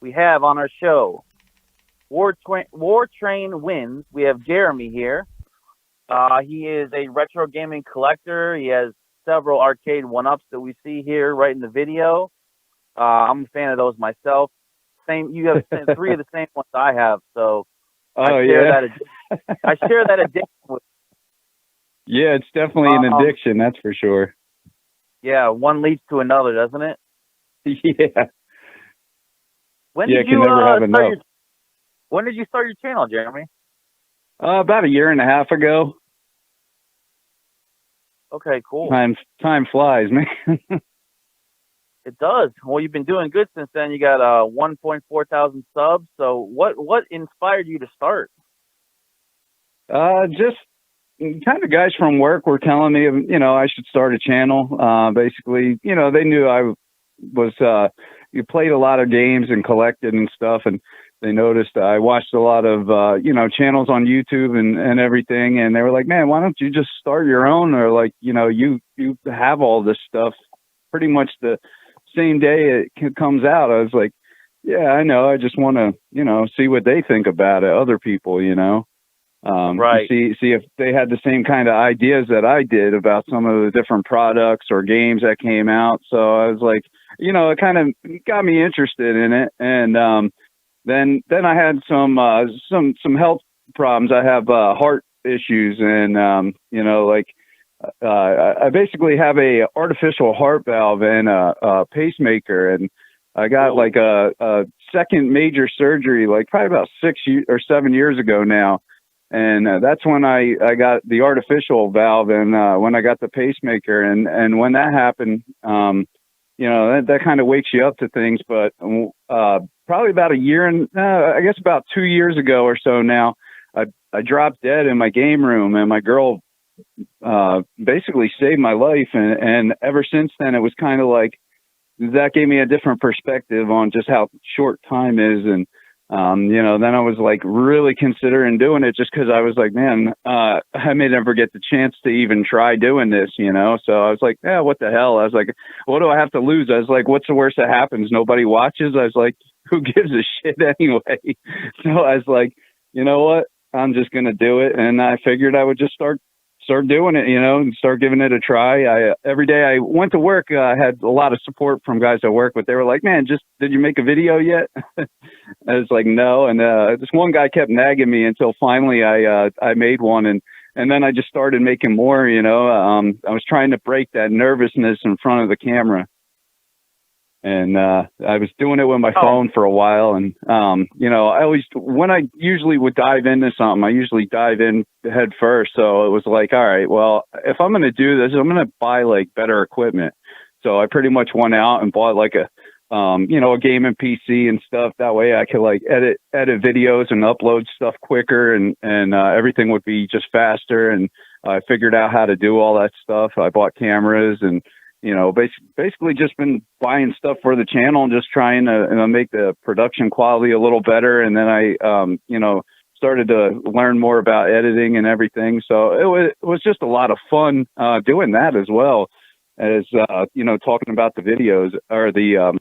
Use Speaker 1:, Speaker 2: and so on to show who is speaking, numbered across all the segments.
Speaker 1: we have on our show War Train wins. We have Jeremy here. He is a retro gaming collector. He has several arcade one-ups that we see here right in the video. I'm a fan of those myself. Same, you have three of the same ones I have, so I
Speaker 2: Oh
Speaker 1: share
Speaker 2: yeah.
Speaker 1: that. I share that addiction with.
Speaker 2: Yeah, it's definitely an
Speaker 1: Um,
Speaker 2: addiction, that's for sure.
Speaker 1: yeah, one leads to another, doesn't it?
Speaker 2: Yeah.
Speaker 1: When
Speaker 2: Yeah,
Speaker 1: did
Speaker 2: can
Speaker 1: you
Speaker 2: never have
Speaker 1: start
Speaker 2: enough.
Speaker 1: your When did you start your channel, Jeremy?
Speaker 2: About a year and a half ago.
Speaker 1: Okay, cool.
Speaker 2: Time flies, man.
Speaker 1: It does. Well, you've been doing good since then. You got 1.4 thousand subs. So what inspired you to start?
Speaker 2: Just kind of guys from work were telling me, I should start a channel. Basically, they knew I was, you played a lot of games and collected and stuff. And they noticed I watched a lot of, channels on YouTube and everything. And they were like, man, why don't you just start your own? Or like, you have all this stuff pretty much the same day it comes out. I was like, yeah, I know. I just want to, see what they think about it. Other people.
Speaker 1: Right.
Speaker 2: See if they had the same kind of ideas that I did about some of the different products or games that came out. So I was like, it kind of got me interested in it. And then I had some health problems. I have heart issues, and I basically have a artificial heart valve and a pacemaker, and I got
Speaker 1: Whoa.
Speaker 2: like a second major surgery, like probably about 6 or 7 years ago now. And that's when I got the artificial valve, and when I got the pacemaker, and when that happened, that kind of wakes you up to things. But probably about a year and I guess about 2 years ago or so now, I dropped dead in my game room, and my girl basically saved my life. And ever since then, it was kind of like that gave me a different perspective on just how short time is. And then I was like really considering doing it, just because I was like, man, I may never get the chance to even try doing this. So I was like, yeah, what the hell? I was like, what do I have to lose? I was like, what's the worst that happens? Nobody watches. I was like, who gives a shit anyway? So I was like, you know what? I'm just going to do it. And I figured I would just start doing it, and start giving it a try. Every day I went to work, I had a lot of support from guys at work, but they were like, man, did you make a video yet? I was like, no. And this one guy kept nagging me until finally I made one, and then I just started making more. I was trying to break that nervousness in front of the camera, and I was doing it with my
Speaker 1: Oh,
Speaker 2: phone for a while. And I always, when I usually would dive into something, I usually dive in head first. So it was like, all right, well, if I'm going to do this, I'm going to buy like better equipment. So I pretty much went out and bought like a gaming PC and stuff. That way I could like edit videos and upload stuff quicker, and everything would be just faster. And I figured out how to do all that stuff. I bought cameras, and basically just been buying stuff for the channel and just trying to make the production quality a little better. And then I started to learn more about editing and everything. So it was just a lot of fun doing that, as well as talking about the videos or the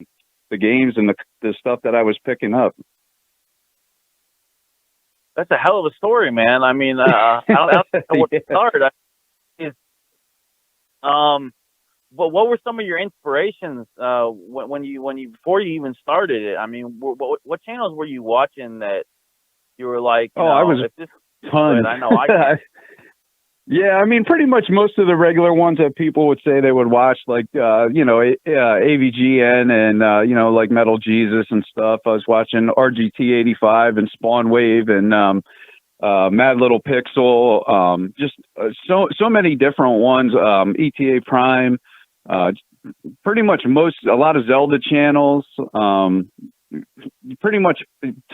Speaker 2: games and the stuff that I was picking up.
Speaker 1: that's a hell of a story, man. I mean, I don't know where to
Speaker 2: Yeah.
Speaker 1: start. Is um, what were some of your inspirations when you before you even started it? I mean, what channels were you watching that you were like,
Speaker 2: Oh, I was
Speaker 1: if this is
Speaker 2: tons.
Speaker 1: good, I know I can.
Speaker 2: Yeah, I mean, pretty much most of the regular ones that people would say they would watch, like, AVGN and, like Metal Jesus and stuff. I was watching RGT 85 and Spawn Wave and Mad Little Pixel, just so many different ones, ETA Prime, uh, pretty much a lot of Zelda channels, pretty much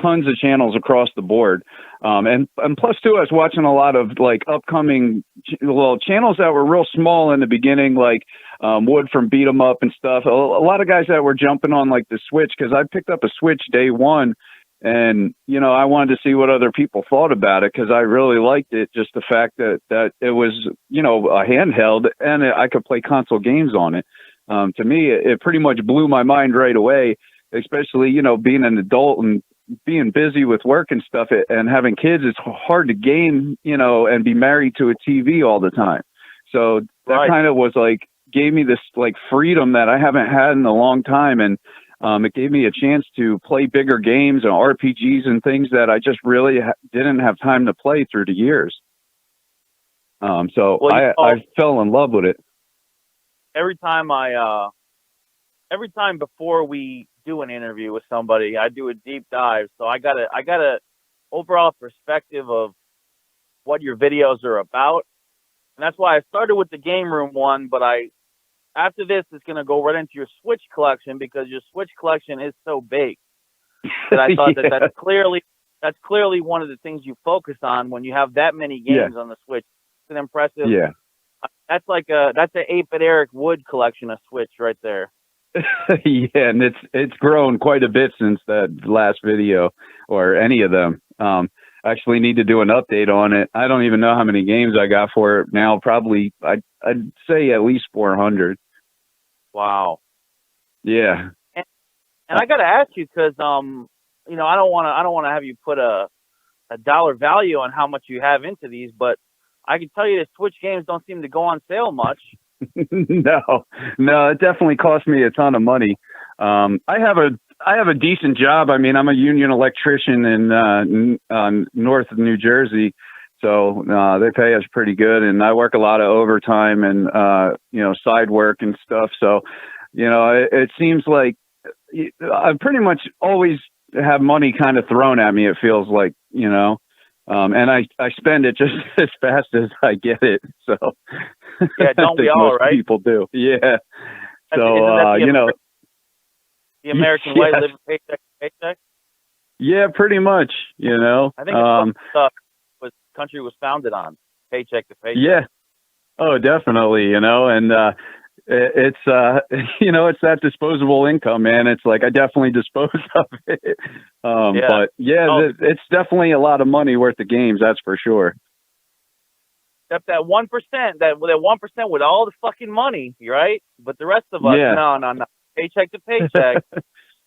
Speaker 2: tons of channels across the board. And plus too, I was watching a lot of like upcoming, channels that were real small in the beginning, like Wood from Beat 'em Up and stuff. A lot of guys that were jumping on like the Switch, because I picked up a Switch day one, and I wanted to see what other people thought about it, because I really liked it. Just the fact that it was a handheld, and I could play console games on it. To me, it pretty much blew my mind right away. especially, you know, being an adult and being busy with work and stuff and having kids, it's hard to game, you know, and be married to a TV all the time. So that
Speaker 1: Right.
Speaker 2: kind of was like, gave me this like freedom that I haven't had in a long time. And it gave me a chance to play bigger games and RPGs and things that I just really didn't have time to play through the years. So
Speaker 1: Well,
Speaker 2: I fell in love with it.
Speaker 1: every time before we do an interview with somebody, I do a deep dive. So I got a overall perspective of what your videos are about. And that's why I started with the game room one, but after this is going to go right into your Switch collection, because your Switch collection is so big that I thought
Speaker 2: Yeah.
Speaker 1: that's clearly one of the things you focus on when you have that many games on the Switch. It's an impressive.
Speaker 2: Yeah.
Speaker 1: That's an 8-bit Eric Wood collection of Switch right there.
Speaker 2: Yeah, and it's grown quite a bit since that last video or any of them. Actually need to do an update on it. I don't even know how many games I got for it now. Probably I'd say at least 400.
Speaker 1: Wow.
Speaker 2: Yeah.
Speaker 1: And I got to ask you, because you know, I don't want to have you put a dollar value on how much you have into these, but I can tell you that Switch games don't seem to go on sale much.
Speaker 2: No, it definitely cost me a ton of money. I have a decent job. I mean, I'm a union electrician in north of New Jersey, so they pay us pretty good, and I work a lot of overtime and you know, side work and stuff. So, you know, it seems like I pretty much always have money kind of thrown at me. It feels like, you know. And I spend it just as fast as I get it. So
Speaker 1: Yeah, don't we all,
Speaker 2: most
Speaker 1: right?
Speaker 2: people do. Yeah.
Speaker 1: Isn't
Speaker 2: So
Speaker 1: that
Speaker 2: you know,
Speaker 1: the American way, living paycheck to paycheck?
Speaker 2: yeah, pretty much. You know,
Speaker 1: I think it's what the country was founded on, paycheck to paycheck.
Speaker 2: yeah. Oh, definitely. You know, and it's you know, it's that disposable income, man. It's like I definitely dispose of it. But yeah, it's definitely a lot of money worth of games. That's for sure.
Speaker 1: Except that 1%, that 1% with all the fucking money, right? But the rest of us, no, paycheck to paycheck.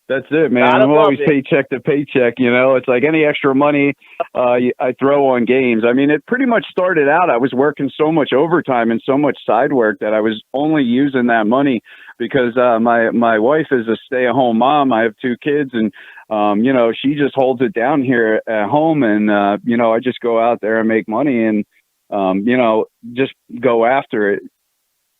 Speaker 2: That's it, man.
Speaker 1: I'm
Speaker 2: always paycheck to paycheck. You know, it's like any extra money I throw on games. I mean, it pretty much started out, I was working so much overtime and so much side work that I was only using that money because my wife is a stay-at-home mom. I have 2 kids, and you know, she just holds it down here at home, and you know, I just go out there and make money and you know, just go after it.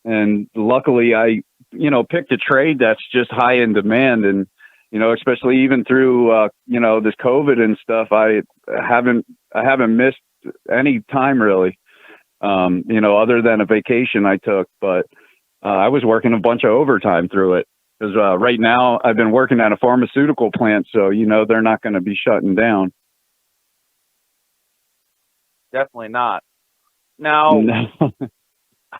Speaker 2: And luckily, I, you know, picked a trade that's just high in demand, and you know, especially even through, you know, this COVID and stuff, I haven't missed any time really, you know, other than a vacation I took, but I was working a bunch of overtime through it because right now I've been working at a pharmaceutical plant. So, you know, they're not going to be shutting down.
Speaker 1: Definitely not. Now,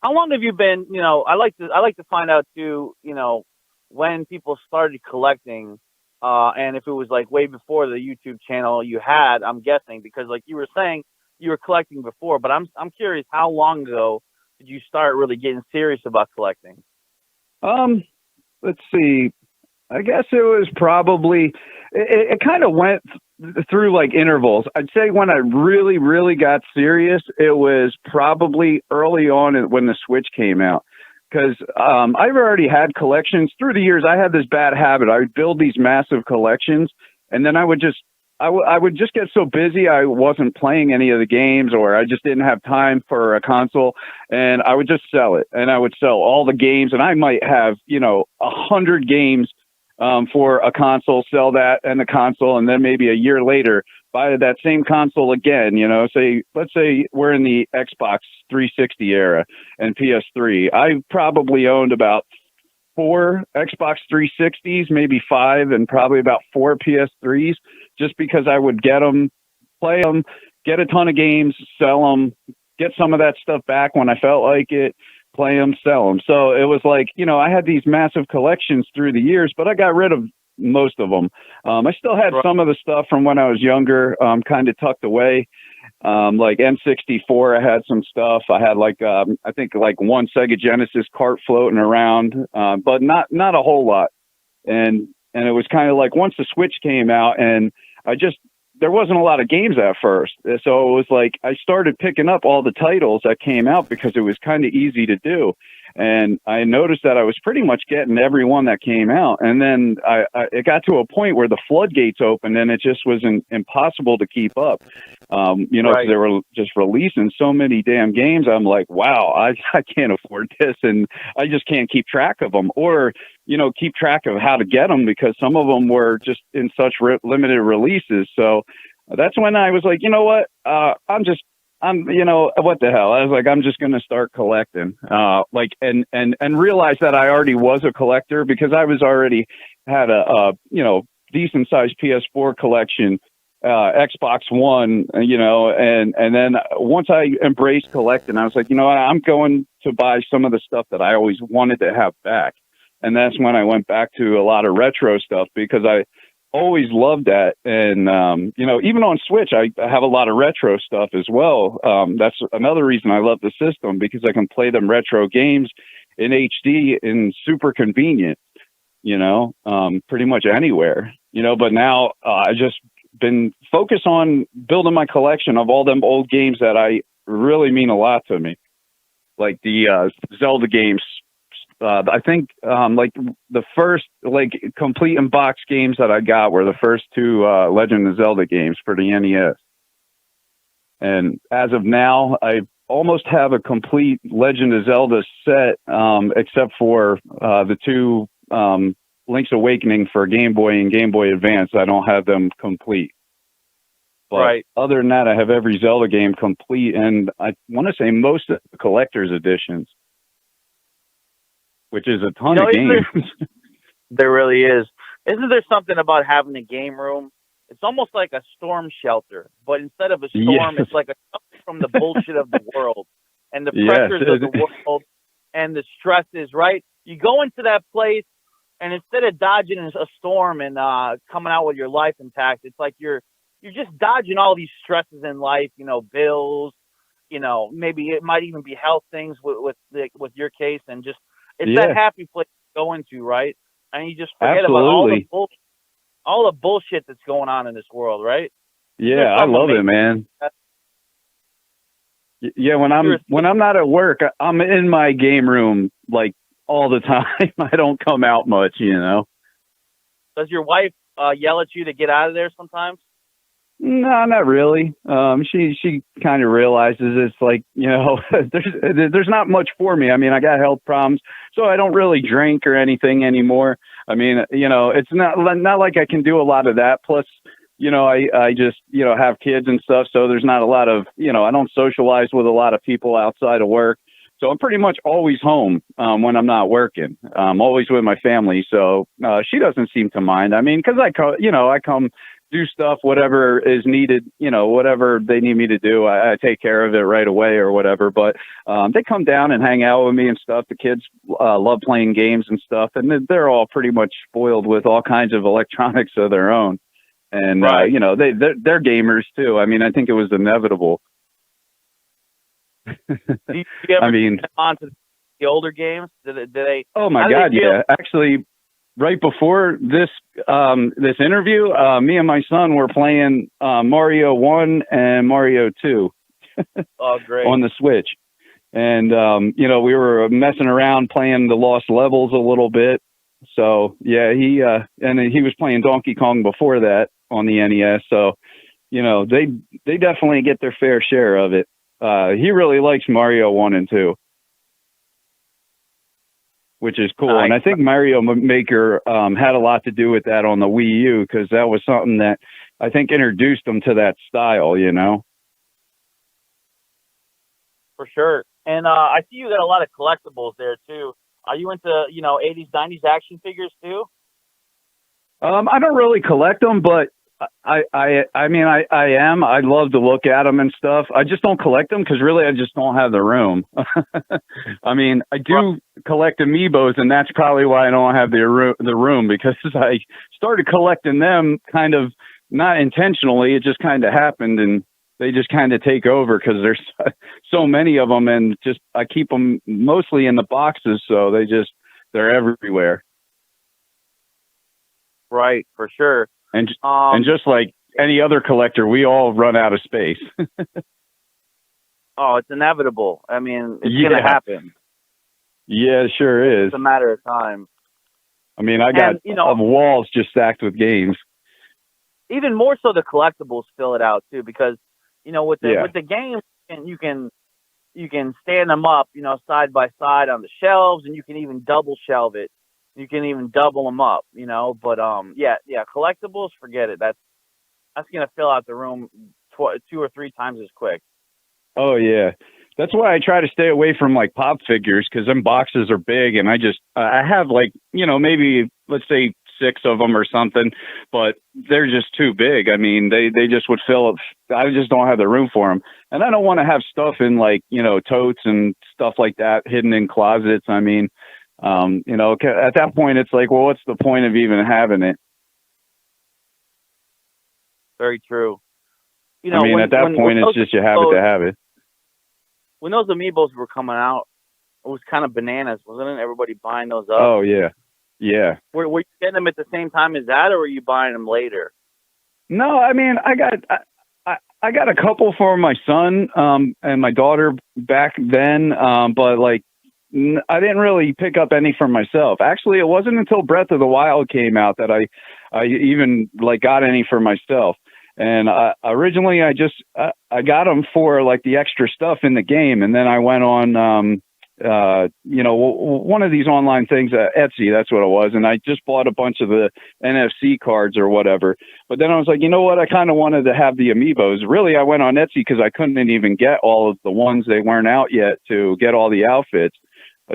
Speaker 1: how long have you been, you know, I like to find out too, you know, when people started collecting, and if it was like way before the YouTube channel you had, I'm guessing, because like you were saying you were collecting before, but I'm curious, how long ago did you start really getting serious about collecting?
Speaker 2: Let's see. I guess it was probably, it kind of went through like intervals. I'd say when I really, really got serious, it was probably early on when the Switch came out. Because I've already had collections through the years. I had this bad habit. I would build these massive collections, and then I would just get so busy I wasn't playing any of the games, or I just didn't have time for a console, and I would just sell it. And I would sell all the games, and I might have, you know, 100 games for a console, sell that and the console, and then maybe a year later buy that same console again. You know, let's say we're in the Xbox 360 era and PS3. I probably owned about 4 Xbox 360s, maybe 5, and probably about 4 PS3s, just because I would get them, play them, get a ton of games, sell them, get some of that stuff back when I felt like it, play them, sell them. So it was like, you know, I had these massive collections through the years, but I got rid of most of them. I still had some of the stuff from when I was younger, kind of tucked away. Like N64, I had some stuff. I had like, I think like one Sega Genesis cart floating around, but not a whole lot. And And it was kind of like once the Switch came out, and there wasn't a lot of games at first. So it was like I started picking up all the titles that came out because it was kind of easy to do. And I noticed that I was pretty much getting every one that came out. And then it got to a point where the floodgates opened and it just was impossible to keep up. You know, 'cause they were just releasing so many damn games. I'm like, wow, I can't afford this. And I just can't keep track of them or, you know, keep track of how to get them because some of them were just in such limited releases. So that's when I was like, you know what, you know, what the hell? I was like, I'm just going to start collecting, and realize that I already was a collector because I was already had a you know, decent sized PS4 collection, Xbox One, you know, and then once I embraced collecting, I was like, you know what, I'm going to buy some of the stuff that I always wanted to have back. And that's when I went back to a lot of retro stuff because I always loved that. And, you know, even on Switch, I have a lot of retro stuff as well. That's another reason I love the system because I can play them retro games in HD and super convenient, you know, pretty much anywhere, you know, but now I just been focused on building my collection of all them old games that I really mean a lot to me. Like the Zelda games. I think like the first like complete in box games that I got were the first two Legend of Zelda games for the NES. And as of now, I almost have a complete Legend of Zelda set, except for the two Link's Awakening for Game Boy and Game Boy Advance. I don't have them complete. But other than that, I have every Zelda game complete, and I want to say most of the collector's editions, which is a ton of games.
Speaker 1: There really is. Isn't there something about having a game room? It's almost like a storm shelter, but instead of a storm, it's like a shelter from the bullshit of the world and the pressures of the world and the stresses, right? You go into that place, and instead of dodging a storm and coming out with your life intact, it's like you're just dodging all these stresses in life, you know, bills, you know, maybe it might even be health things with your case, and just it's that happy place to go into, right? And you just forget about all the bullshit that's going on in this world, right?
Speaker 2: Yeah, I love it, man. Yeah, when I'm not at work, I'm in my game room like all the time. I don't come out much, you know.
Speaker 1: Does your wife yell at you to get out of there sometimes?
Speaker 2: No, not really. She kind of realizes it's like, you know, there's not much for me. I mean, I got health problems, so I don't really drink or anything anymore. I mean, you know, it's not like I can do a lot of that. Plus, you know, I just, you know, have kids and stuff, so there's not a lot of, you know, I don't socialize with a lot of people outside of work. So I'm pretty much always home when I'm not working. I'm always with my family, so she doesn't seem to mind. I mean, because I come do stuff, whatever is needed, you know, whatever they need me to do, I take care of it right away or whatever. But they come down and hang out with me and stuff. The kids love playing games and stuff, and they're all pretty much spoiled with all kinds of electronics of their own. And you know, they're gamers too. I mean, I think it was inevitable.
Speaker 1: Do you ever
Speaker 2: I mean,
Speaker 1: on to the older games? Did they?
Speaker 2: Oh my God, yeah. Actually, right before this this interview, me and my son were playing Mario 1 and Mario 2
Speaker 1: oh, great.
Speaker 2: on the Switch. And, you know, we were messing around playing the Lost Levels a little bit. So, yeah, he was playing Donkey Kong before that on the NES. So, you know, they definitely get their fair share of it. He really likes Mario 1 and 2. Which is cool. And I think Mario Maker had a lot to do with that on the Wii U, because that was something that I think introduced them to that style, you know?
Speaker 1: For sure. And I see you got a lot of collectibles there, too. Are you into, you know, 80s, 90s action figures, too?
Speaker 2: I don't really collect them, but I mean, I am. I love to look at them and stuff. I just don't collect them because really I just don't have the room. I mean, I do collect amiibos, and that's probably why I don't have the room, because I started collecting them kind of not intentionally. It just kind of happened, and they just kind of take over because there's so many of them, and just I keep them mostly in the boxes, so they're everywhere.
Speaker 1: Right, for sure.
Speaker 2: And just like any other collector, we all run out of space.
Speaker 1: Oh, it's inevitable. I mean, it's
Speaker 2: Yeah.
Speaker 1: gonna happen.
Speaker 2: Yeah, it sure is.
Speaker 1: It's a matter of time.
Speaker 2: I mean, I got walls just stacked with games.
Speaker 1: Even more so, the collectibles fill it out too, because with the games, and you can stand them up, side by side on the shelves, and you can even double shelve it. You can even double them up, But yeah, collectibles, forget it. That's gonna fill out the room 2 or 3 times as quick.
Speaker 2: Oh yeah, that's why I try to stay away from like pop figures, because them boxes are big, and I have like maybe let's say 6 of them or something, but they're just too big. I mean, they just would fill up. I just don't have the room for them, and I don't want to have stuff in like totes and stuff like that hidden in closets. I mean, at that point it's like, well, what's the point of even having it?
Speaker 1: Very true.
Speaker 2: I mean, at that point it's just you have it to have it.
Speaker 1: When those amiibos were coming out, it was kind of bananas, wasn't it? Everybody buying those up.
Speaker 2: Oh yeah, yeah.
Speaker 1: Were you getting them at the same time as that, or were you buying them later?
Speaker 2: No, I mean, I got a couple for my son and my daughter back then, but like I didn't really pick up any for myself. Actually, it wasn't until Breath of the Wild came out that I even like got any for myself. And originally, I got them for like the extra stuff in the game, and then I went on, one of these online things, Etsy, that's what it was, and I just bought a bunch of the NFC cards or whatever. But then I was like, you know what? I kind of wanted to have the amiibos. Really, I went on Etsy because I couldn't even get all of the ones they weren't out yet to get all the outfits.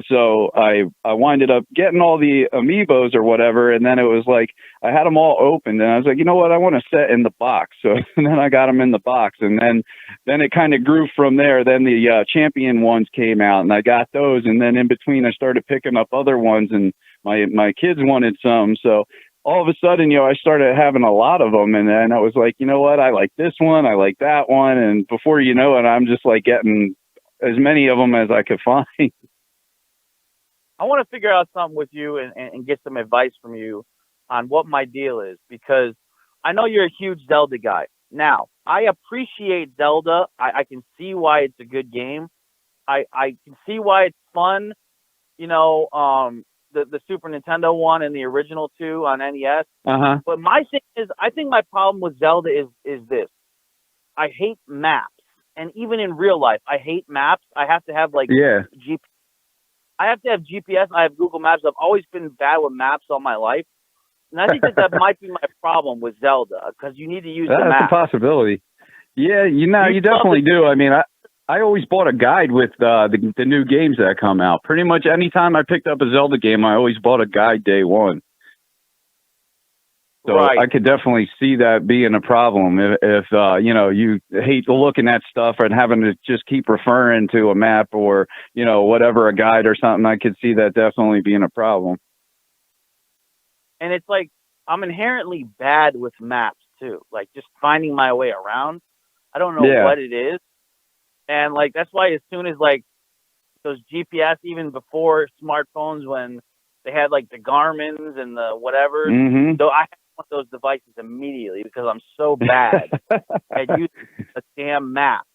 Speaker 2: So I winded up getting all the amiibos or whatever, and then it was like I had them all opened, and I was like, you know what, I want to set in the box. So and then I got them in the box, and then it kind of grew from there. Then the champion ones came out, and I got those, and then in between I started picking up other ones, and my kids wanted some, so all of a sudden, I started having a lot of them, and then I was like, you know what, I like this one, I like that one, and before you know it, I'm just like getting as many of them as I could find.
Speaker 1: I want to figure out something with you and get some advice from you on what my deal is, because I know you're a huge Zelda guy. Now, I appreciate Zelda. I can see why it's a good game. I can see why it's fun. The Super Nintendo one and the original 2 on NES.
Speaker 2: Uh-huh.
Speaker 1: But my thing is, I think my problem with Zelda is this. I hate maps. And even in real life, I hate maps. I have to have I have to have GPS. I have Google Maps. I've always been bad with maps all my life. And I think that might be my problem with Zelda, because you need to use the map.
Speaker 2: That's a possibility. Yeah, you definitely do. I mean, I always bought a guide with the new games that come out. Pretty much anytime I picked up a Zelda game, I always bought a guide day one. So
Speaker 1: right.
Speaker 2: I could definitely see that being a problem if you hate looking at stuff and having to just keep referring to a map or, whatever, a guide or something. I could see that definitely being a problem.
Speaker 1: And it's like, I'm inherently bad with maps too. Like just finding my way around. I don't know what it is. And like, that's why as soon as like those GPS, even before smartphones, when they had like the Garmin's and the whatever, though I want those devices immediately because I'm so bad at using a damn map.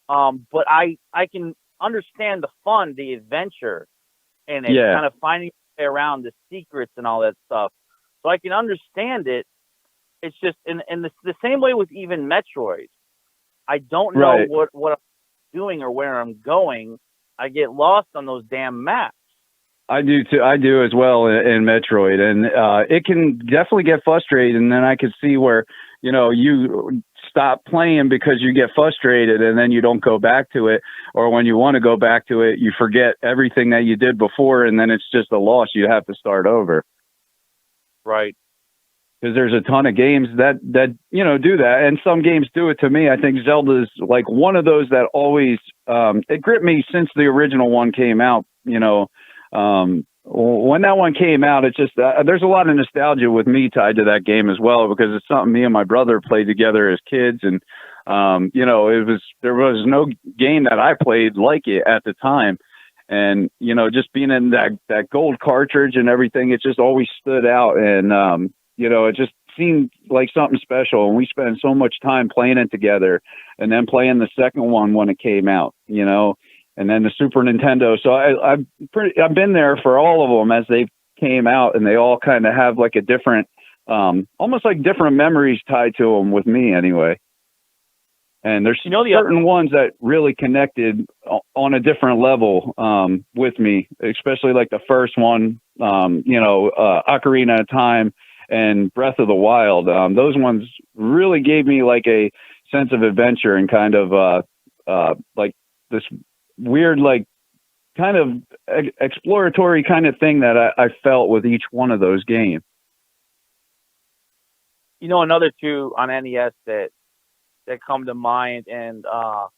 Speaker 1: But I can understand the fun, the adventure, and it kind of finding your way around the secrets and all that stuff. So I can understand it. It's just in the same way with even Metroid. I don't know what I'm doing or where I'm going. I get lost on those damn maps.
Speaker 2: I do too. I do as well in Metroid, and it can definitely get frustrated. And then I can see where you stop playing because you get frustrated, and then you don't go back to it. Or when you want to go back to it, you forget everything that you did before, and then it's just a loss. You have to start over. Right. Because there's a ton of games that do that, and some games do it to me. I think Zelda is like one of those that always it gripped me since the original one came out. When that one came out, it's just there's a lot of nostalgia with me tied to that game as well, because it's something me and my brother played together as kids, and there was no game that I played like it at the time, and just being in that gold cartridge and everything, it just always stood out. And it just seemed like something special. And we spent so much time playing it together, and then playing the second one when it came out, and then the Super Nintendo. So I've been there for all of them as they came out, and they all kind of have like a different, almost like different memories tied to them with me anyway. And there's certain ones that really connected on a different level with me, especially like the first one, Ocarina of Time and Breath of the Wild. Those ones really gave me like a sense of adventure and kind of like this weird, like kind of exploratory kind of thing that I felt with each one of those games.
Speaker 1: Another two on NES that come to mind, and I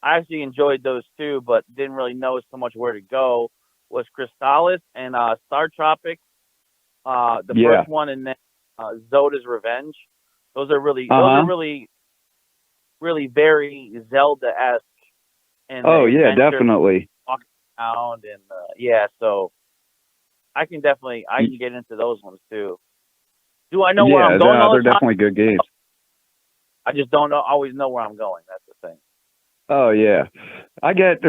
Speaker 1: actually enjoyed those too, but didn't really know so much where to go, was Crystallis and Star Tropics. The first one, and then Zoda's Revenge. Those are really really very Zelda-esque. And
Speaker 2: definitely.
Speaker 1: Walking around and so I can get into those ones too. Do I know where I'm going?
Speaker 2: They're definitely good games.
Speaker 1: I just don't always know where I'm going. That's the thing.
Speaker 2: Oh yeah, I get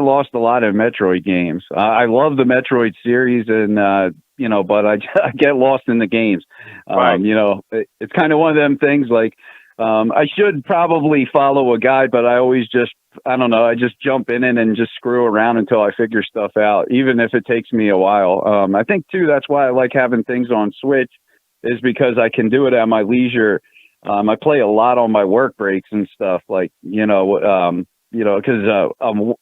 Speaker 2: lost a lot in Metroid games. I love the Metroid series, and but I get lost in the games.
Speaker 1: Right.
Speaker 2: It's kind of one of them things. Like I should probably follow a guide, but I always I just jump in it and just screw around until I figure stuff out, even if it takes me a while. I think too that's why I like having things on Switch, is because I can do it at my leisure. I play a lot on my work breaks and stuff, like, because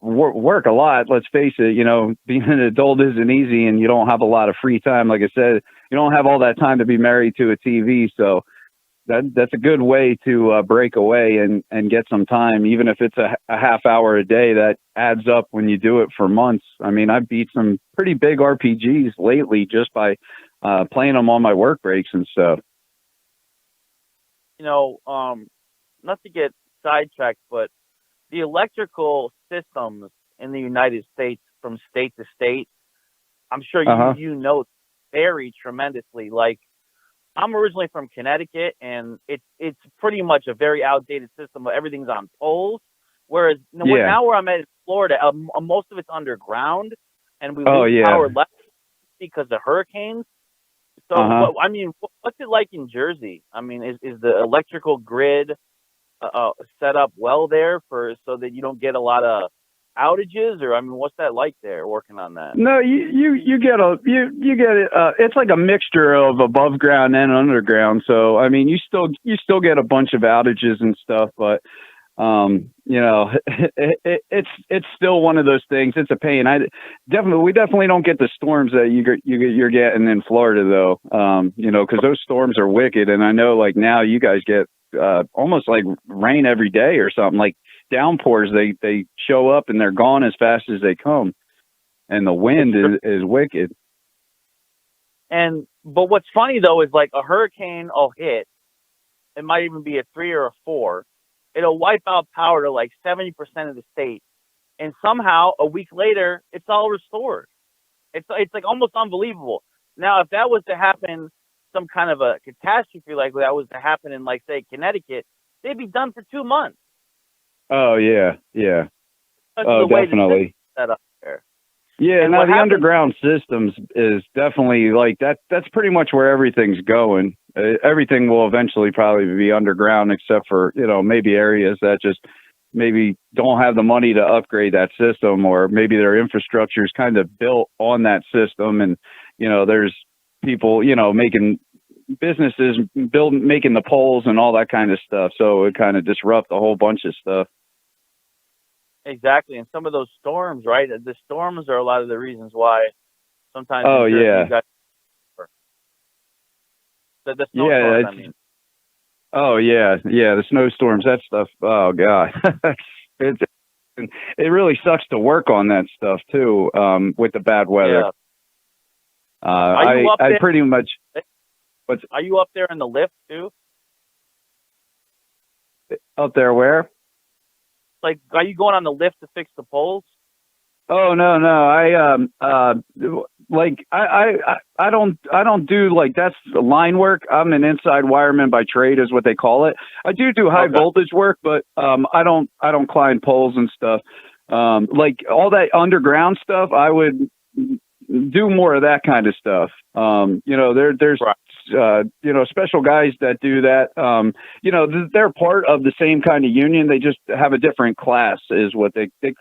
Speaker 2: work a lot. Let's face it, being an adult isn't easy, and you don't have a lot of free time. Like I said, you don't have all that time to be married to a TV. So that's a good way to break away and get some time, even if it's a half hour a day. That adds up when you do it for months. I mean, I've beat some pretty big RPGs lately just by playing them on my work breaks and stuff.
Speaker 1: Not to get sidetracked, but the electrical systems in the United States from state to state, I'm sure you vary tremendously. Like, I'm originally from Connecticut, and it's pretty much a very outdated system. Everything's on poles, whereas now where I'm at in Florida, most of it's underground, and we lose power less because of hurricanes. So, what's it like in Jersey? I mean, is the electrical grid set up well there so that you don't get a lot of outages, or what's that like there working on that?
Speaker 2: No, you get it. It's like a mixture of above ground and underground. So you still get a bunch of outages and stuff, but it's still one of those things. It's a pain. We definitely don't get the storms that you're getting in Florida though. Because those storms are wicked, and I know like now you guys get almost like rain every day or something, like downpours. They show up and they're gone as fast as they come, and the wind is wicked.
Speaker 1: But what's funny though is, like, a hurricane will hit. It might even be a 3 or a 4. It'll wipe out power to like 70% of the state, and somehow a week later it's all restored. It's like almost unbelievable. Now, if that was to happen, some kind of a catastrophe like that was to happen in, like, say, Connecticut, they'd be done for 2 months.
Speaker 2: Oh yeah.
Speaker 1: That's
Speaker 2: definitely.
Speaker 1: Set up there.
Speaker 2: Yeah, and now the underground systems is definitely like that. That's pretty much where everything's going. Everything will eventually probably be underground, except for, maybe areas that just maybe don't have the money to upgrade that system, or maybe their infrastructure is kind of built on that system. And, there's people, making businesses, making the poles and all that kind of stuff. So it kind of disrupt a whole bunch of stuff.
Speaker 1: Exactly. And some of those storms, right? The storms are a lot of the reasons why sometimes. The snowstorms,
Speaker 2: Oh yeah, the snowstorms, that stuff. Oh god, it really sucks to work on that stuff too. With the bad weather.
Speaker 1: Yeah. I
Speaker 2: pretty much.
Speaker 1: Are you up there in the lift too?
Speaker 2: Up there where?
Speaker 1: Like, are you going on the lift to fix the poles?
Speaker 2: Oh no, no. I don't do like that's line work. I'm an inside wireman by trade, is what they call it. I do high
Speaker 1: Okay.
Speaker 2: voltage work, but I don't climb poles and stuff. Like all that underground stuff, I would do more of that kind of stuff. There's
Speaker 1: Right.
Speaker 2: special guys that do that. They're part of the same kind of union. They just have a different class, is what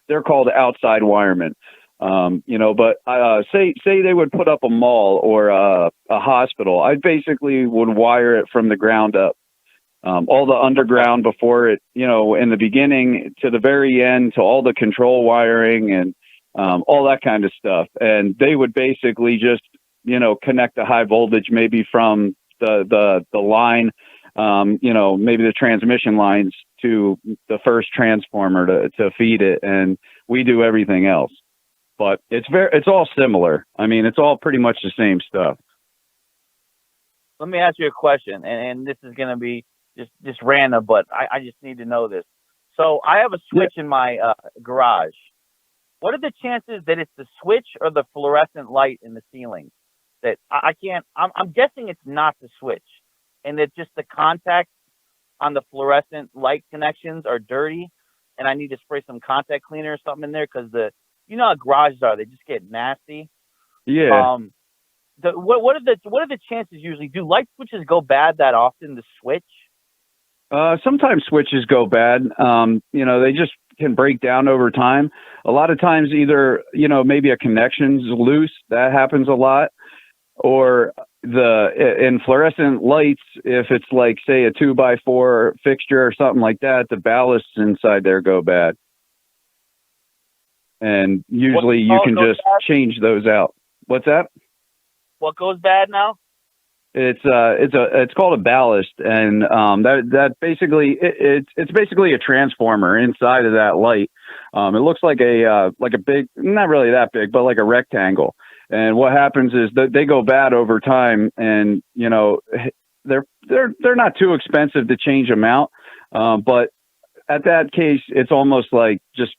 Speaker 2: they're called outside wiremen. But say they would put up a mall or a hospital. I basically would wire it from the ground up. All the
Speaker 1: Okay.
Speaker 2: underground before it, in the beginning to the very end, to all the control wiring and all that kind of stuff. And they would basically just, connect the high voltage maybe from the line, maybe the transmission lines to the first transformer to feed it. And we do everything else. But it's all similar. I mean, it's all pretty much the same stuff.
Speaker 1: Let me ask you a question, and this is gonna be just random, but I just need to know this. So I have a
Speaker 2: Yeah.
Speaker 1: switch in my garage. What are the chances that it's the switch or the fluorescent light in the ceiling? That I can't. I'm guessing it's not the switch, and that just the contacts on the fluorescent light connections are dirty, and I need to spray some contact cleaner or something in there because you know how garages are, they just get nasty.
Speaker 2: Yeah.
Speaker 1: Um, what are the chances usually? Do light switches go bad that often? The switch?
Speaker 2: Sometimes switches go bad. They just can break down over time. A lot of times, either, maybe a connection's loose. That happens a lot. Or in fluorescent lights, if it's like, say, a 2x4 fixture or something like that, the ballasts inside there go bad. And
Speaker 1: What
Speaker 2: usually you
Speaker 1: all
Speaker 2: can
Speaker 1: goes
Speaker 2: just
Speaker 1: bad?
Speaker 2: change those out. What's that?
Speaker 1: What goes bad now?
Speaker 2: It's called a ballast, and that basically it's basically a transformer inside of that light. It looks like a big, not really that big, but like a rectangle. And what happens is that they go bad over time, and they're not too expensive to change them out. But at that case, it's almost like just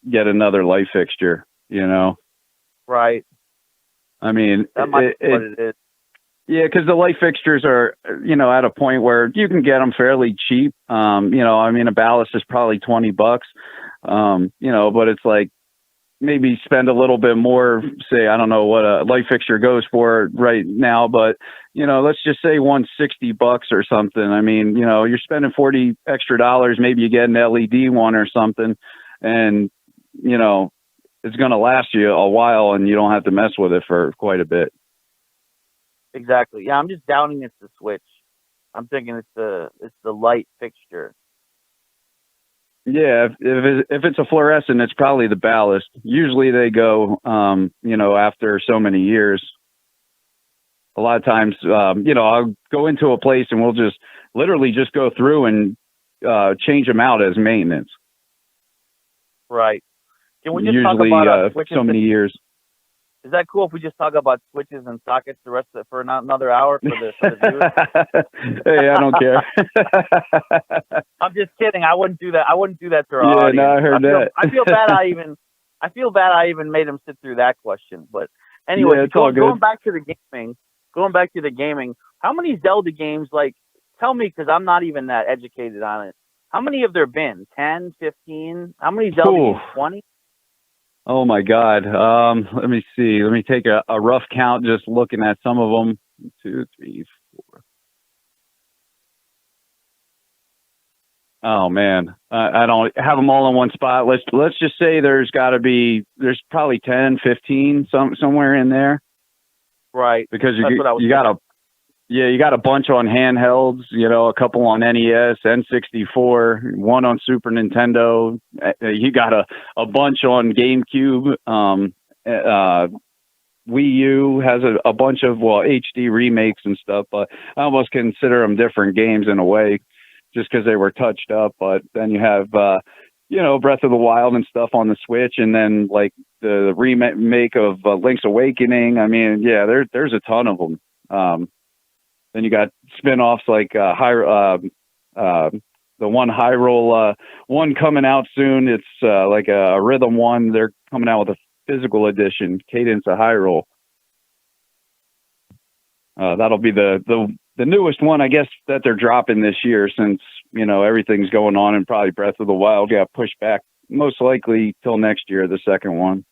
Speaker 2: get another light fixture.
Speaker 1: Right.
Speaker 2: I mean,
Speaker 1: That might be what it is.
Speaker 2: yeah, because the light fixtures are, at a point where you can get them fairly cheap. I mean, a ballast is probably $20, but it's like maybe spend a little bit more. Say, I don't know what a light fixture goes for right now, but let's just say $160 or something. I mean, you're spending 40 extra dollars. Maybe you get an LED one or something, and you know it's going to last you a while, and you don't have to mess with it for quite a bit.
Speaker 1: Exactly. Yeah, I'm just doubting it's the switch. I'm thinking it's the light fixture.
Speaker 2: Yeah, if it's a fluorescent, it's probably the ballast. Usually they go, after so many years. A lot of times, I'll go into a place and we'll just literally just go through and change them out as maintenance.
Speaker 1: Right. Can we just talk
Speaker 2: Usually,
Speaker 1: about switches?
Speaker 2: so many years.
Speaker 1: Is that cool if we just talk about switches and sockets the rest of for another hour for the viewers?
Speaker 2: Hey, I don't care.
Speaker 1: I'm just kidding. I wouldn't do that. I wouldn't do that to our
Speaker 2: Yeah, no,
Speaker 1: audience.
Speaker 2: I heard that.
Speaker 1: I feel bad I even made him sit through that question. But anyway,
Speaker 2: Yeah, it's all good.
Speaker 1: going back to the gaming, how many Zelda games, like, tell me, because I'm not even that educated on it. How many have there been? 10, 15? How many Zelda
Speaker 2: Ooh.
Speaker 1: games? 20?
Speaker 2: Oh my God. Let me see. Let me take a rough count, just looking at some of them. 1, 2, 3, 4. Oh man, I don't have them all in one spot. Let's just say there's probably 10, 15, somewhere in there,
Speaker 1: Right.
Speaker 2: because
Speaker 1: That's what I was
Speaker 2: you got you got a bunch on handhelds, a couple on NES, N64, one on Super Nintendo. You got a bunch on GameCube. Wii U has a bunch of, HD remakes and stuff, but I almost consider them different games in a way, just because they were touched up. But then you have, Breath of the Wild and stuff on the Switch, and then like the remake of Link's Awakening. I mean, yeah, there's a ton of them. Then you got spin-offs like the one Hyrule one coming out soon. It's like a Rhythm one. They're coming out with physical edition, Cadence of Hyrule. That'll be the newest one, I guess, that they're dropping this year, since, you know, everything's going on, and probably Breath of the Wild got pushed back most likely till next year, the second one.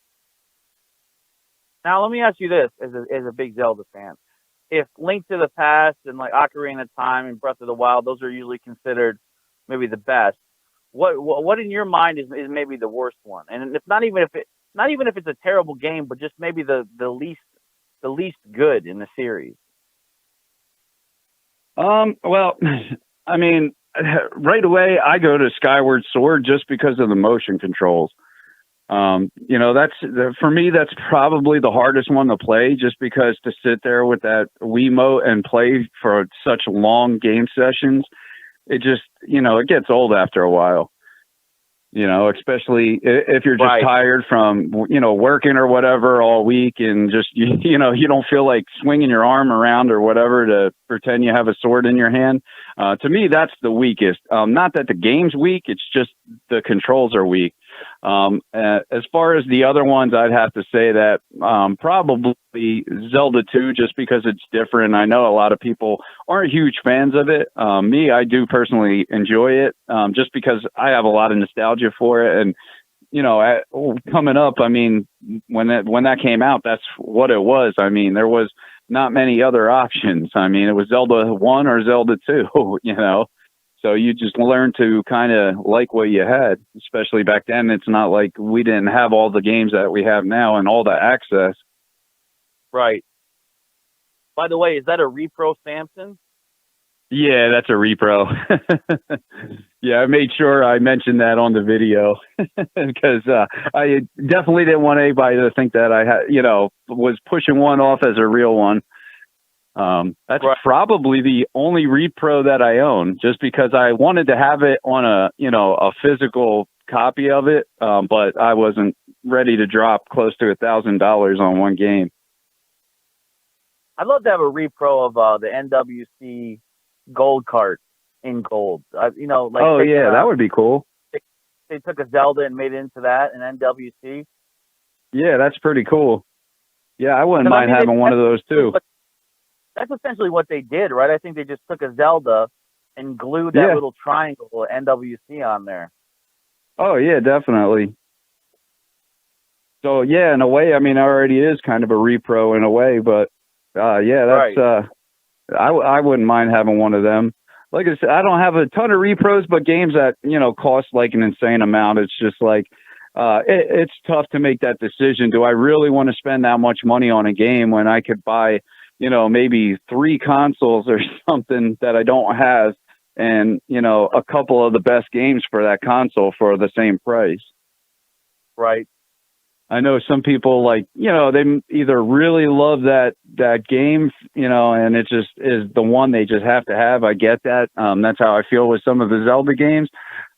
Speaker 1: Now, let me ask you this, as a big Zelda fan. If Link to the Past and like Ocarina of Time and Breath of the Wild, those are usually considered maybe the best. What in your mind is maybe the worst one? And if not even if it's a terrible game, but just maybe the least good in the series.
Speaker 2: Well, I mean, right away I go to Skyward Sword just because of the motion controls. You know, for me, that's probably the hardest one to play, just because to sit there with that Wiimote and play for such long game sessions, it just, you know, it gets old after a while. You know, especially if you're just tired from, you know, working or whatever all week, and just, you know, you don't feel like swinging your arm around or whatever to pretend you have a sword in your hand. To me, that's the weakest. Not that the game's weak, it's just the controls are weak. As far as the other ones, I'd have to say that probably Zelda 2, just because it's different. I know a lot of people aren't huge fans of it. Me, I do personally enjoy it, just because I have a lot of nostalgia for it. And, you know, coming up, I mean, when that came out, that's what it was. I mean, there was not many other options. I mean, it was Zelda 1 or Zelda 2, you know. So you just learn to kind of like what you had, especially back then. It's not like we didn't have all the games that we have now and all the access.
Speaker 1: Right. By the way, is that a repro Samson?
Speaker 2: Yeah, that's a repro. Yeah, I made sure I mentioned that on the video because I definitely didn't want anybody to think that I had, you know, was pushing one off as a real one. That's probably the only repro that I own, just because I wanted to have it on a physical copy of it. But I wasn't ready to drop close to $1,000 on one game.
Speaker 1: I'd love to have a repro of the NWC gold cart in gold. You know, like,
Speaker 2: oh yeah, that would be cool.
Speaker 1: They took a Zelda and made it into that, an NWC.
Speaker 2: Yeah, that's pretty cool. Yeah, I wouldn't mind having one of those too.
Speaker 1: That's essentially what they did, right? I think they just took a Zelda and glued that little triangle NWC on there.
Speaker 2: Oh yeah, definitely. So yeah, in a way, I mean, it already is kind of a repro in a way, but yeah, that's I wouldn't mind having one of them. Like I said, I don't have a ton of repros, but games that, you know, cost like an insane amount, it's just like it's tough to make that decision. Do I really want to spend that much money on a game when I could buy, you know, maybe 3 consoles or something that I don't have, and, you know, a couple of the best games for that console for the same price?
Speaker 1: Right.
Speaker 2: I know some people, like, you know, they either really love that game, you know, and it just is the one they just have to have. I get that. That's how I feel with some of the Zelda games.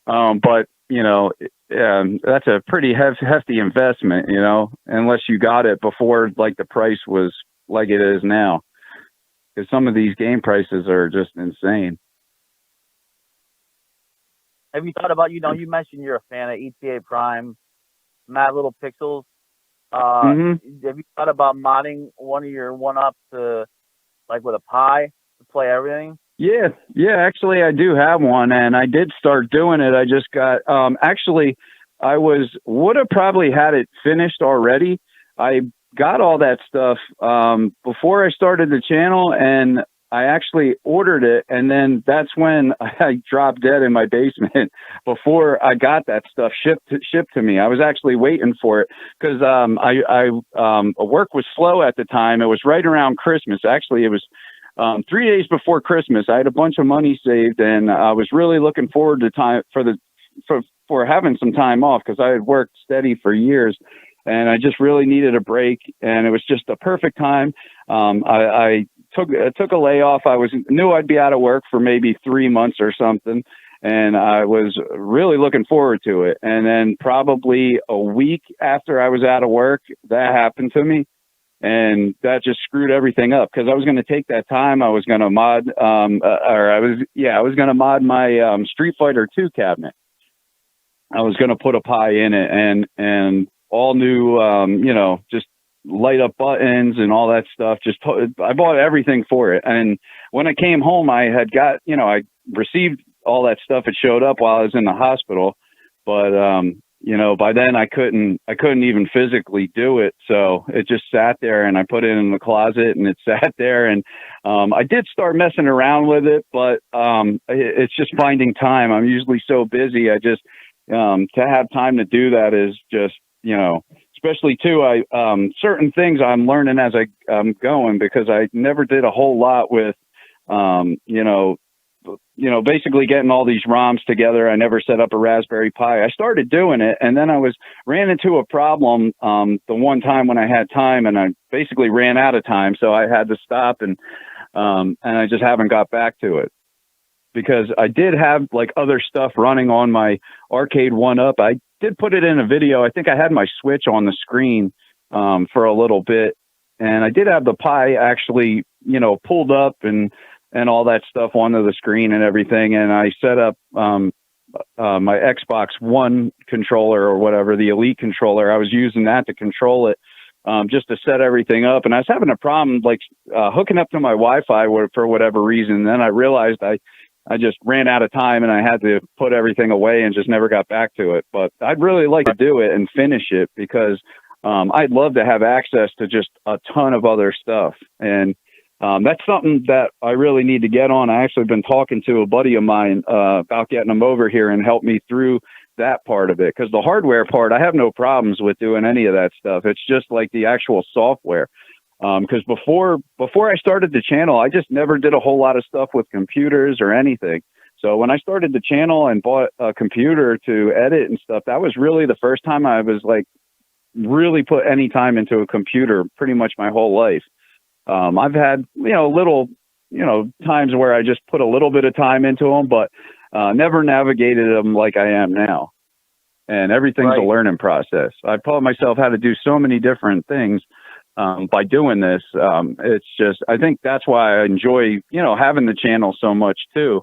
Speaker 2: But, you know, that's a pretty hefty investment, you know, unless you got it before, like, the price was like it is now, because some of these game prices are just insane.
Speaker 1: Have you thought about, you know, you mentioned you're a fan of ETA Prime, Mad Little Pixels. Have you thought about modding one of your 1-ups to, like, with a Pi to play everything?
Speaker 2: Yeah, actually I do have one, and I did start doing it. I just got actually I would have probably had it finished already. I got all that stuff before I started the channel, and I actually ordered it, and then that's when I dropped dead in my basement before I got that stuff shipped to me. I was actually waiting for it because work was slow at the time. It was right around Christmas. Actually, it was 3 days before Christmas. I had a bunch of money saved, and I was really looking forward to for having some time off, because I had worked steady for years. And I just really needed a break, and it was just a perfect time. I took a layoff. Knew I'd be out of work for maybe 3 months or something, and I was really looking forward to it. And then probably a week after I was out of work, that happened to me, and that just screwed everything up, because I was going to take that time. I was going to mod, I was going to mod my Street Fighter 2 cabinet. I was going to put a Pi in it, and all new, just light up buttons and all that stuff. I bought everything for it. And when I came home, I had got, I received all that stuff. It showed up while I was in the hospital, but, by then I couldn't even physically do it. So it just sat there, and I put it in the closet, and it sat there. And I did start messing around with it, but it's just finding time. I'm usually so busy. I just, to have time to do that is just, especially too, certain things I'm learning as I'm going, because I never did a whole lot with, basically getting all these ROMs together. I never set up a Raspberry Pi. I started doing it, and then I ran into a problem the one time when I had time, and I basically ran out of time, so I had to stop, and I just haven't got back to it, because I did have like other stuff running on my arcade 1-up. I did put it in a video. I think I had my Switch on the screen for a little bit, and I did have the Pi actually, pulled up and all that stuff onto the screen and everything. And I set up my Xbox One controller, or whatever, the Elite controller. I was using that to control it, just to set everything up. And I was having a problem like hooking up to my Wi-Fi for whatever reason. And then I realized I just ran out of time, and I had to put everything away and just never got back to it. But I'd really like to do it and finish it, because I'd love to have access to just a ton of other stuff. And that's something that I really need to get on. I actually been talking to a buddy of mine about getting him over here and help me through that part of it, because the hardware part, I have no problems with doing any of that stuff. It's just like the actual software. Because before I started the channel, I just never did a whole lot of stuff with computers or anything. So when I started the channel and bought a computer to edit and stuff, that was really the first time I was like really put any time into a computer pretty much my whole life. I've had, little, times where I just put a little bit of time into them, but never navigated them like I am now. And everything's a learning process. I taught myself how to do so many different things by doing this. It's just, I think that's why I enjoy, having the channel so much too,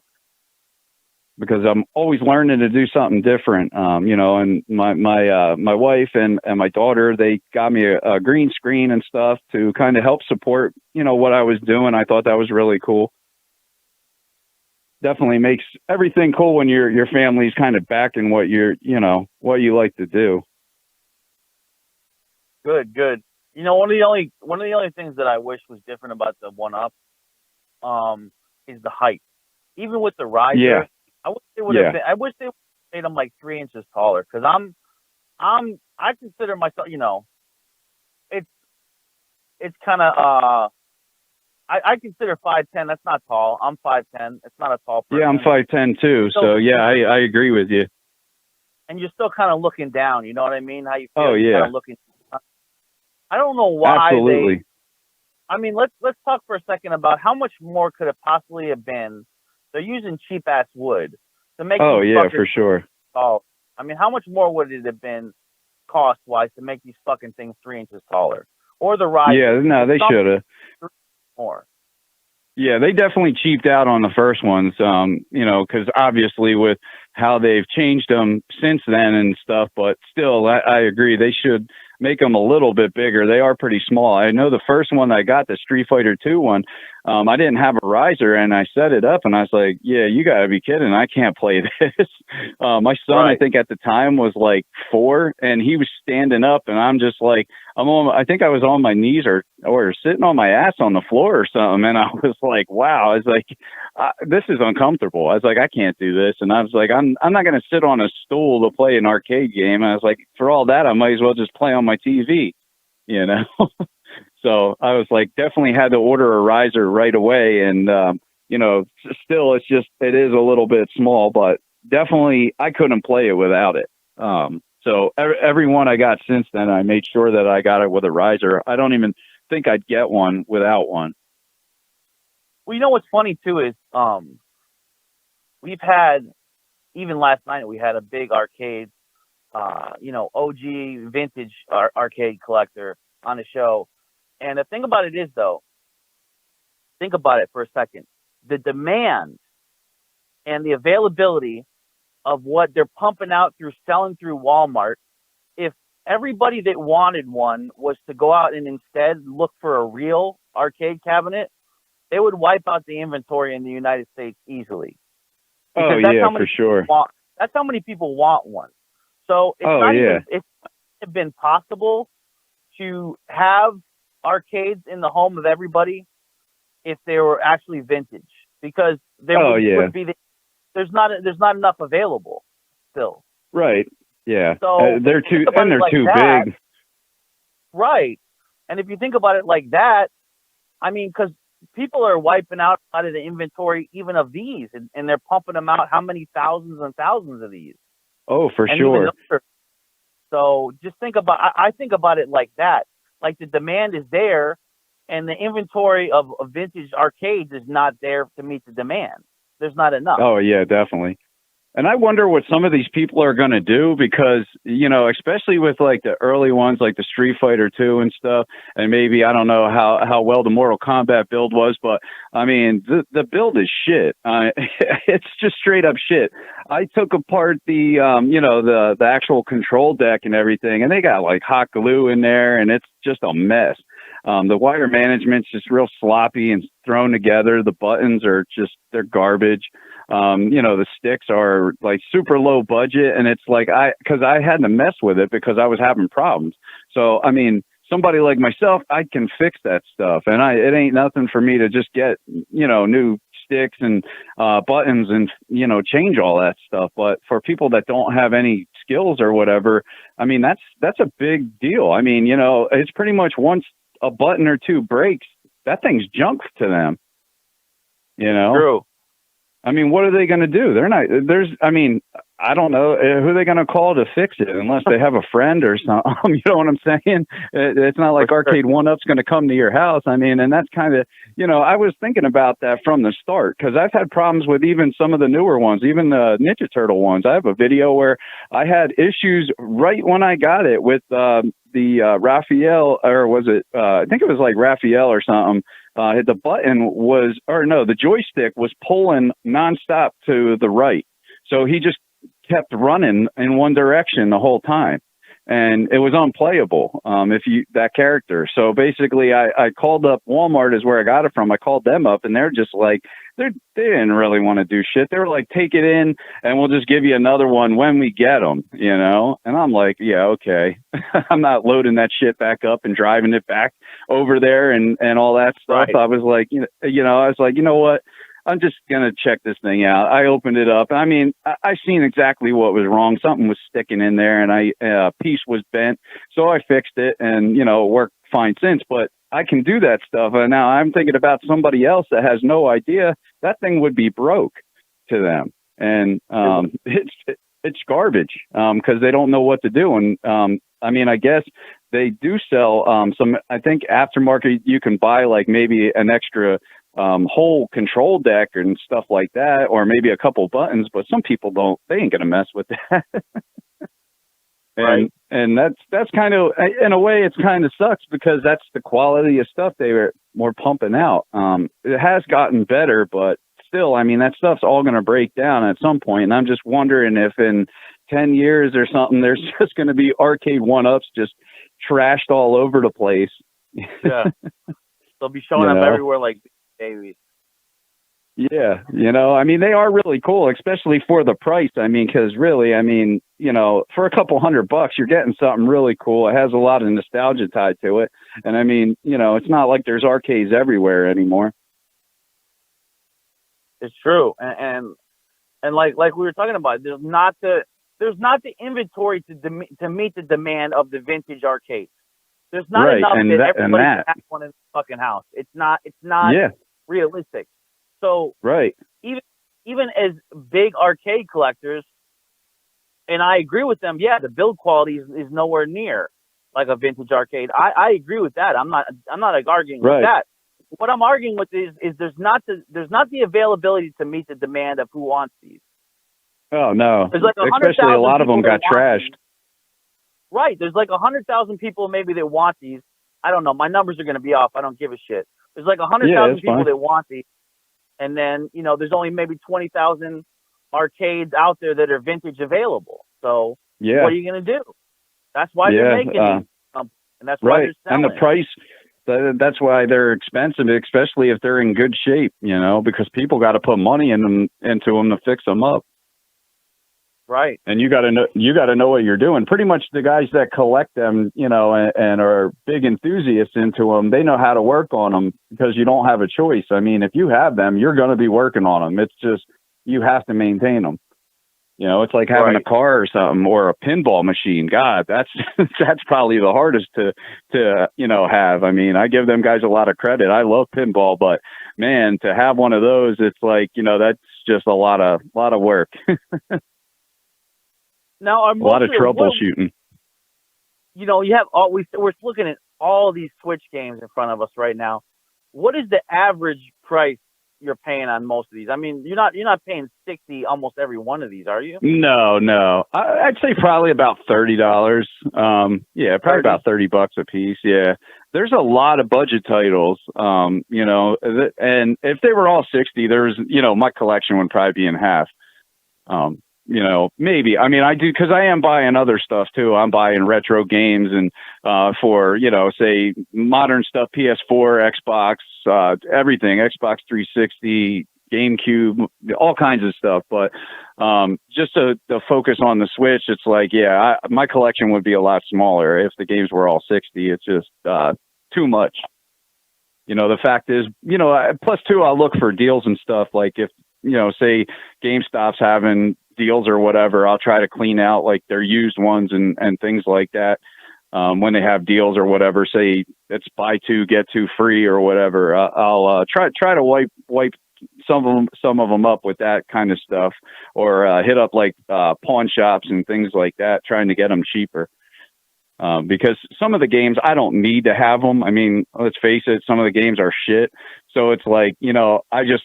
Speaker 2: because I'm always learning to do something different. And my wife and my daughter, they got me a green screen and stuff to kind of help support, what I was doing. I thought that was really cool. Definitely makes everything cool when your family's kind of backing what what you like to do.
Speaker 1: Good. One of the only things that I wish was different about the 1-up is the height. Even with the riser,
Speaker 2: yeah.
Speaker 1: I wish they would have been. I wish they made them like 3 inches taller, because I consider myself, it's kind of I consider 5'10". That's not tall. I'm 5'10". It's not a tall person.
Speaker 2: Yeah, I'm 5'10" too. So yeah, I agree with you.
Speaker 1: And you're still kind of looking down. You know what I mean? How you feel?
Speaker 2: Oh yeah.
Speaker 1: Kind of looking. I don't know why.
Speaker 2: Absolutely.
Speaker 1: Let's talk for a second about how much more could it possibly have been. They're using cheap ass wood to make.
Speaker 2: Oh yeah, for sure.
Speaker 1: Oh, how much more would it have been cost wise to make these fucking things 3 inches taller? Or the rise?
Speaker 2: Yeah, no, they should have.
Speaker 1: More.
Speaker 2: Yeah, they definitely cheaped out on the first ones, because obviously with how they've changed them since then and stuff, but still, I agree. They should make them a little bit bigger. They are pretty small. I know the first one I got, the Street Fighter 2 one, I didn't have a riser, and I set it up, and I was like, yeah, you got to be kidding. I can't play this. My son, I think at the time was like 4, and he was standing up, and I'm just like, I think I was on my knees or sitting on my ass on the floor or something. And I was like, wow, I was like, this is uncomfortable. I was like, I can't do this. And I was like, I'm not going to sit on a stool to play an arcade game. And I was like, for all that, I might as well just play on my TV, So I was like, definitely had to order a riser right away. And, still, it is a little bit small, but definitely I couldn't play it without it. So every one I got since then, I made sure that I got it with a riser. I don't even think I'd get one without one.
Speaker 1: Well, what's funny too is we've had, even last night, we had a big arcade, OG vintage arcade collector on the show. And the thing about it is, though, think about it for a second. The demand and the availability of what they're pumping out selling through Walmart, if everybody that wanted one was to go out and instead look for a real arcade cabinet, they would wipe out the inventory in the United States easily.
Speaker 2: Oh
Speaker 1: Because that's
Speaker 2: yeah,
Speaker 1: how many
Speaker 2: for sure.
Speaker 1: that's how many people want one. So it's not been possible to have arcades in the home of everybody if they were actually vintage, because there would be there's not enough available still.
Speaker 2: Right. Yeah.
Speaker 1: So
Speaker 2: they're too
Speaker 1: that,
Speaker 2: big.
Speaker 1: Right. And if you think about it like that, I mean, because people are wiping out of the inventory even of these, and they're pumping them out. How many thousands and thousands of these?
Speaker 2: Oh, for
Speaker 1: And
Speaker 2: sure.
Speaker 1: So just think about. I think about it like that. Like the demand is there, and the inventory of vintage arcades is not there to meet the demand. There's not enough.
Speaker 2: Oh yeah, definitely. And I wonder what some of these people are going to do, because, you know, especially with like the early ones, like the Street Fighter 2 and stuff. And maybe, I don't know how well the Mortal Kombat build was, but I mean, the build is shit. It's just straight up shit. I took apart the actual control deck and everything, and they got like hot glue in there, and it's just a mess. The wire management's just real sloppy and thrown together. The buttons are they're garbage. The sticks are like super low budget, and it's like because I had to mess with it because I was having problems. So, I mean, somebody like myself, I can fix that stuff, and it ain't nothing for me to just get, new sticks and buttons and, change all that stuff. But for people that don't have any skills or whatever, I mean, that's a big deal. I mean, it's pretty much once a button or two breaks, that thing's junk to them.
Speaker 1: True.
Speaker 2: I mean, what are they going to do? I don't know. Who are they going to call to fix it unless they have a friend or something? You know what I'm saying? It's not like Arcade 1-Up's going to come to your house. I mean, and that's kind of, I was thinking about that from the start, because I've had problems with even some of the newer ones, even the Ninja Turtle ones. I have a video where I had issues right when I got it with the Raphael, or was it, I think it was like Raphael or something. The joystick was pulling nonstop to the right. So he just kept running in one direction the whole time. And it was unplayable, that character. So basically I called up Walmart, is where I got it from. I called them up, and they're just like, they didn't really want to do shit. They were like, take it in and we'll just give you another one when we get them, And I'm like, yeah, okay. I'm not loading that shit back up and driving it back over there and all that stuff.
Speaker 1: Right.
Speaker 2: I was like, I was like, you know what? I'm just going to check this thing out. I opened it up. I mean, I seen exactly what was wrong. Something was sticking in there, and a piece was bent. So I fixed it, and, it worked fine since. But I can do that stuff. And now I'm thinking about somebody else that has no idea. That thing would be broke to them. And it's garbage because they don't know what to do. And I mean, I guess they do sell some, I think aftermarket, you can buy like maybe an extra whole control deck and stuff like that, or maybe a couple buttons, but some people they ain't gonna mess with that.
Speaker 1: Right.
Speaker 2: And that's kind of, in a way, it's kind of sucks, because that's the quality of stuff they were more pumping out. It has gotten better, but still, I mean, that stuff's all going to break down at some point. And I'm just wondering if in 10 years or something, there's just going to be Arcade 1-Ups just trashed all over the place.
Speaker 1: Yeah. They'll be showing up everywhere like babies.
Speaker 2: Yeah. I mean, they are really cool, especially for the price. I mean, because really, I mean, for a couple $100, you're getting something really cool. It has a lot of nostalgia tied to it. And I mean, it's not like there's arcades everywhere anymore.
Speaker 1: It's true. And like we were talking about, there's not the inventory to meet the demand of the vintage arcades. There's not enough that everybody can have one in the fucking house. It's not realistic. So
Speaker 2: right.
Speaker 1: Even as big arcade collectors, and I agree with them, yeah, the build quality is nowhere near like a vintage arcade. I agree with that. I'm not arguing with that. What I'm arguing with is there's not the availability to meet the demand of who wants these.
Speaker 2: Oh no.
Speaker 1: There's like
Speaker 2: especially a lot of them got trashed.
Speaker 1: Right. There's like 100,000 people maybe that want these. I don't know. My numbers are going to be off. I don't give a shit. There's like 100,000 people that want these. And then, there's only maybe 20,000 arcades out there that are vintage available. So what are you going to do? That's why they're making these, and that's why
Speaker 2: right.
Speaker 1: they're selling.
Speaker 2: And the price, that's why they're expensive, especially if they're in good shape, because people got to put money into them to fix them up.
Speaker 1: Right.
Speaker 2: And you got to know what you're doing. Pretty much the guys that collect them, and are big enthusiasts into them, they know how to work on them because you don't have a choice. I mean, if you have them, you're going to be working on them. It's just, you have to maintain them. It's like having a car or something, or a pinball machine. God, that's probably the hardest to have. I mean, I give them guys a lot of credit. I love pinball, but man, to have one of those, it's like, that's just a lot of work.
Speaker 1: Now,
Speaker 2: a lot of troubleshooting.
Speaker 1: You have all we're looking at all these Switch games in front of us right now. What is the average price you're paying on most of these? I mean, you're not paying $60 almost every one of these, are you?
Speaker 2: No. I'd say probably about $30. Yeah, probably about $30 a piece. Yeah, there's a lot of budget titles. And if they were all 60, there's my collection would probably be in half. Maybe. I mean, I do, because I am buying other stuff too. I'm buying retro games and for, say modern stuff, PS4, Xbox, everything, Xbox 360, GameCube, all kinds of stuff. But just to focus on the Switch, it's like, my collection would be a lot smaller if the games were all 60. It's just too much. The fact is, plus too, I'll look for deals and stuff. Like if, say GameStop's having deals or whatever, I'll try to clean out like their used ones and things like that. When they have deals or whatever, say it's buy two, get two free or whatever, I'll try to wipe some of them up with that kind of stuff, or hit up like pawn shops and things like that, trying to get them cheaper. Because some of the games, I don't need to have them. I mean, let's face it, some of the games are shit. So it's like, I just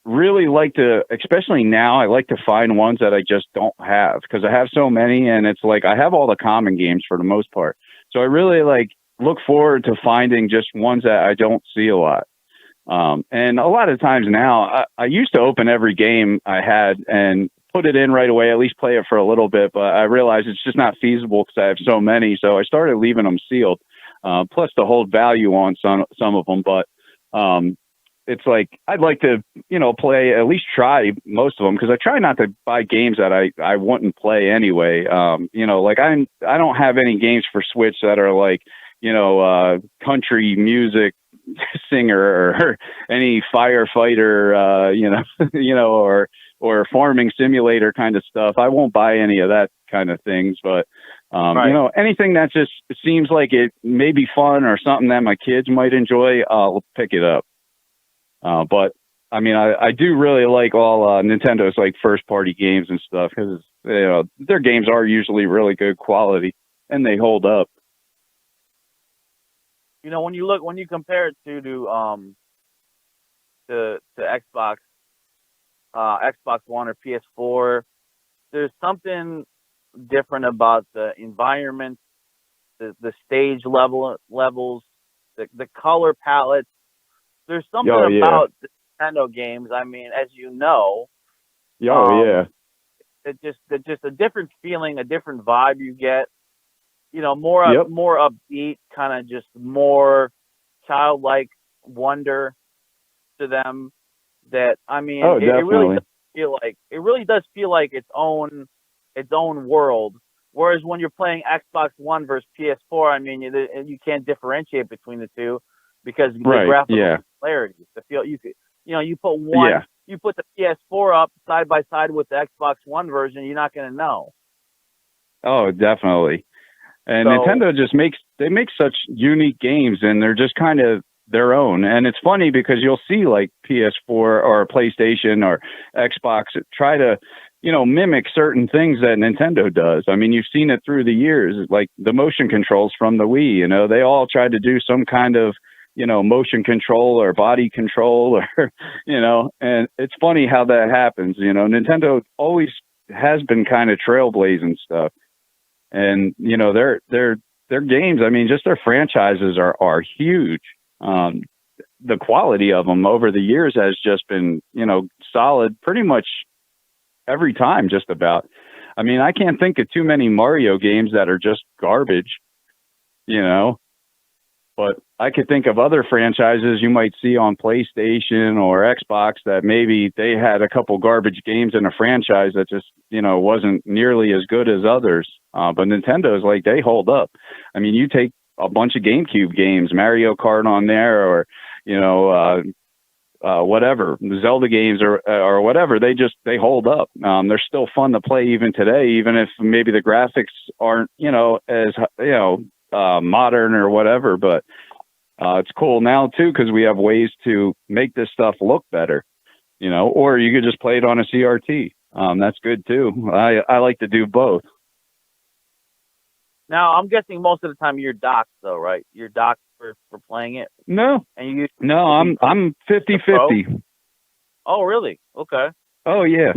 Speaker 2: really like to, especially now, I like to find ones that I just don't have, because I have so many, and it's like I have all the common games for the most part. So I really look forward to finding just ones that I don't see a lot. And a lot of times now, I used to open every game I had and put it in right away, at least play it for a little bit, but I realized it's just not feasible because I have so many. So I started leaving them sealed, plus to hold value on some of them. But it's like, I'd like to, play, at least try most of them, because I try not to buy games that I wouldn't play anyway. I don't have any games for Switch that are like, country music singer or any firefighter, or farming simulator kind of stuff. I won't buy any of that kind of things, but anything that just seems like it may be fun or something that my kids might enjoy, I'll pick it up. But I mean, I do really like all Nintendo's first party games and stuff, because their games are usually really good quality and they hold up.
Speaker 1: When you compare it to Xbox, Xbox One or PS4, there's something different about the environment, the stage levels, the color palettes. There's something about the Nintendo games. I mean, as you know, it's just a different feeling, a different vibe you get. More upbeat, kind of just more childlike wonder to them. That, I mean, it really does feel like its own world. Whereas when you're playing Xbox One versus PS4, I mean, you can't differentiate between the two, because the graphical clarity, the feel you put one, you put the PS4 up side by side with the Xbox One version, you're not going to know.
Speaker 2: Oh, definitely. And Nintendo just makes such unique games, and they're just kind of their own. And it's funny because you'll see like PS4 or PlayStation or Xbox try to, mimic certain things that Nintendo does. I mean, you've seen it through the years, like the motion controls from the Wii, they all tried to do some kind of, motion control or body control or, and it's funny how that happens. Nintendo always has been kind of trailblazing stuff. And, their games, I mean, just their franchises are huge. The quality of them over the years has just been, solid pretty much every time, just about. I mean, I can't think of too many Mario games that are just garbage, you know. But I could think of other franchises you might see on PlayStation or Xbox that maybe they had a couple garbage games in a franchise that just, wasn't nearly as good as others. But Nintendo's like, they hold up. I mean, you take a bunch of GameCube games, Mario Kart on there, or, whatever, Zelda games or whatever, they hold up. They're still fun to play even today, even if maybe the graphics aren't, as, modern or whatever, but it's cool now too because we have ways to make this stuff look better, or you could just play it on a CRT. That's good too. I like to do both.
Speaker 1: Now, I'm guessing most of the time you're docked though, right? You're docked for playing it.
Speaker 2: No,
Speaker 1: and
Speaker 2: I'm 50-50.
Speaker 1: Oh, really? Okay.
Speaker 2: Oh yeah.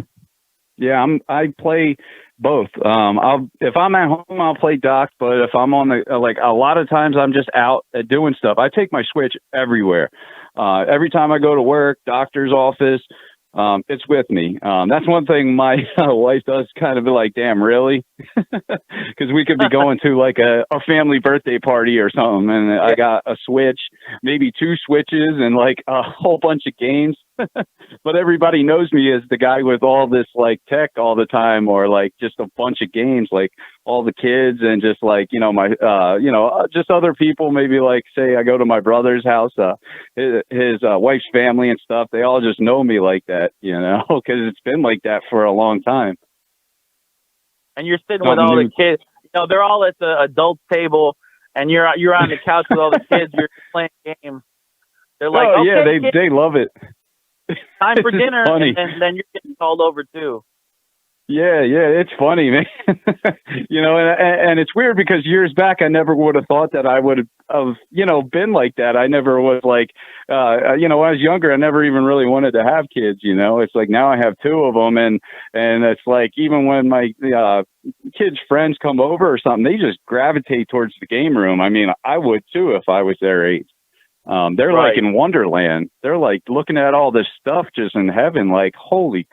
Speaker 2: Yeah, I play both. If I'm at home, I'll play docked, but if I'm on the a lot of times I'm just out doing stuff. I take my Switch everywhere. Every time I go to work, doctor's office, it's with me. That's one thing my wife does kind of be like, damn, really? Because we could be going to like a family birthday party or something, and I got a Switch, maybe 2 Switches, and like a whole bunch of games. But everybody knows me as the guy with all this like tech all the time, or like just a bunch of games, like all the kids and just like, my, just other people, maybe like say I go to my brother's house, his wife's family and stuff. They all just know me like that, because it's been like that for a long time.
Speaker 1: And you're sitting with all the kids, they're all at the adult table and you're on the couch with all the kids. You're playing games. They're like,
Speaker 2: oh,
Speaker 1: okay,
Speaker 2: yeah, they love it.
Speaker 1: Time for dinner, and then you're getting called over too.
Speaker 2: Yeah, it's funny, man. And it's weird because years back I never would have thought that I would have, been like that. I never was like, when I was younger, I never even really wanted to have kids. It's like now I have 2 of them, and it's like even when my kids' friends come over or something, they just gravitate towards the game room. I mean, I would too if I was their age. They're right. Like in Wonderland. They're like looking at all this stuff just in heaven, like, holy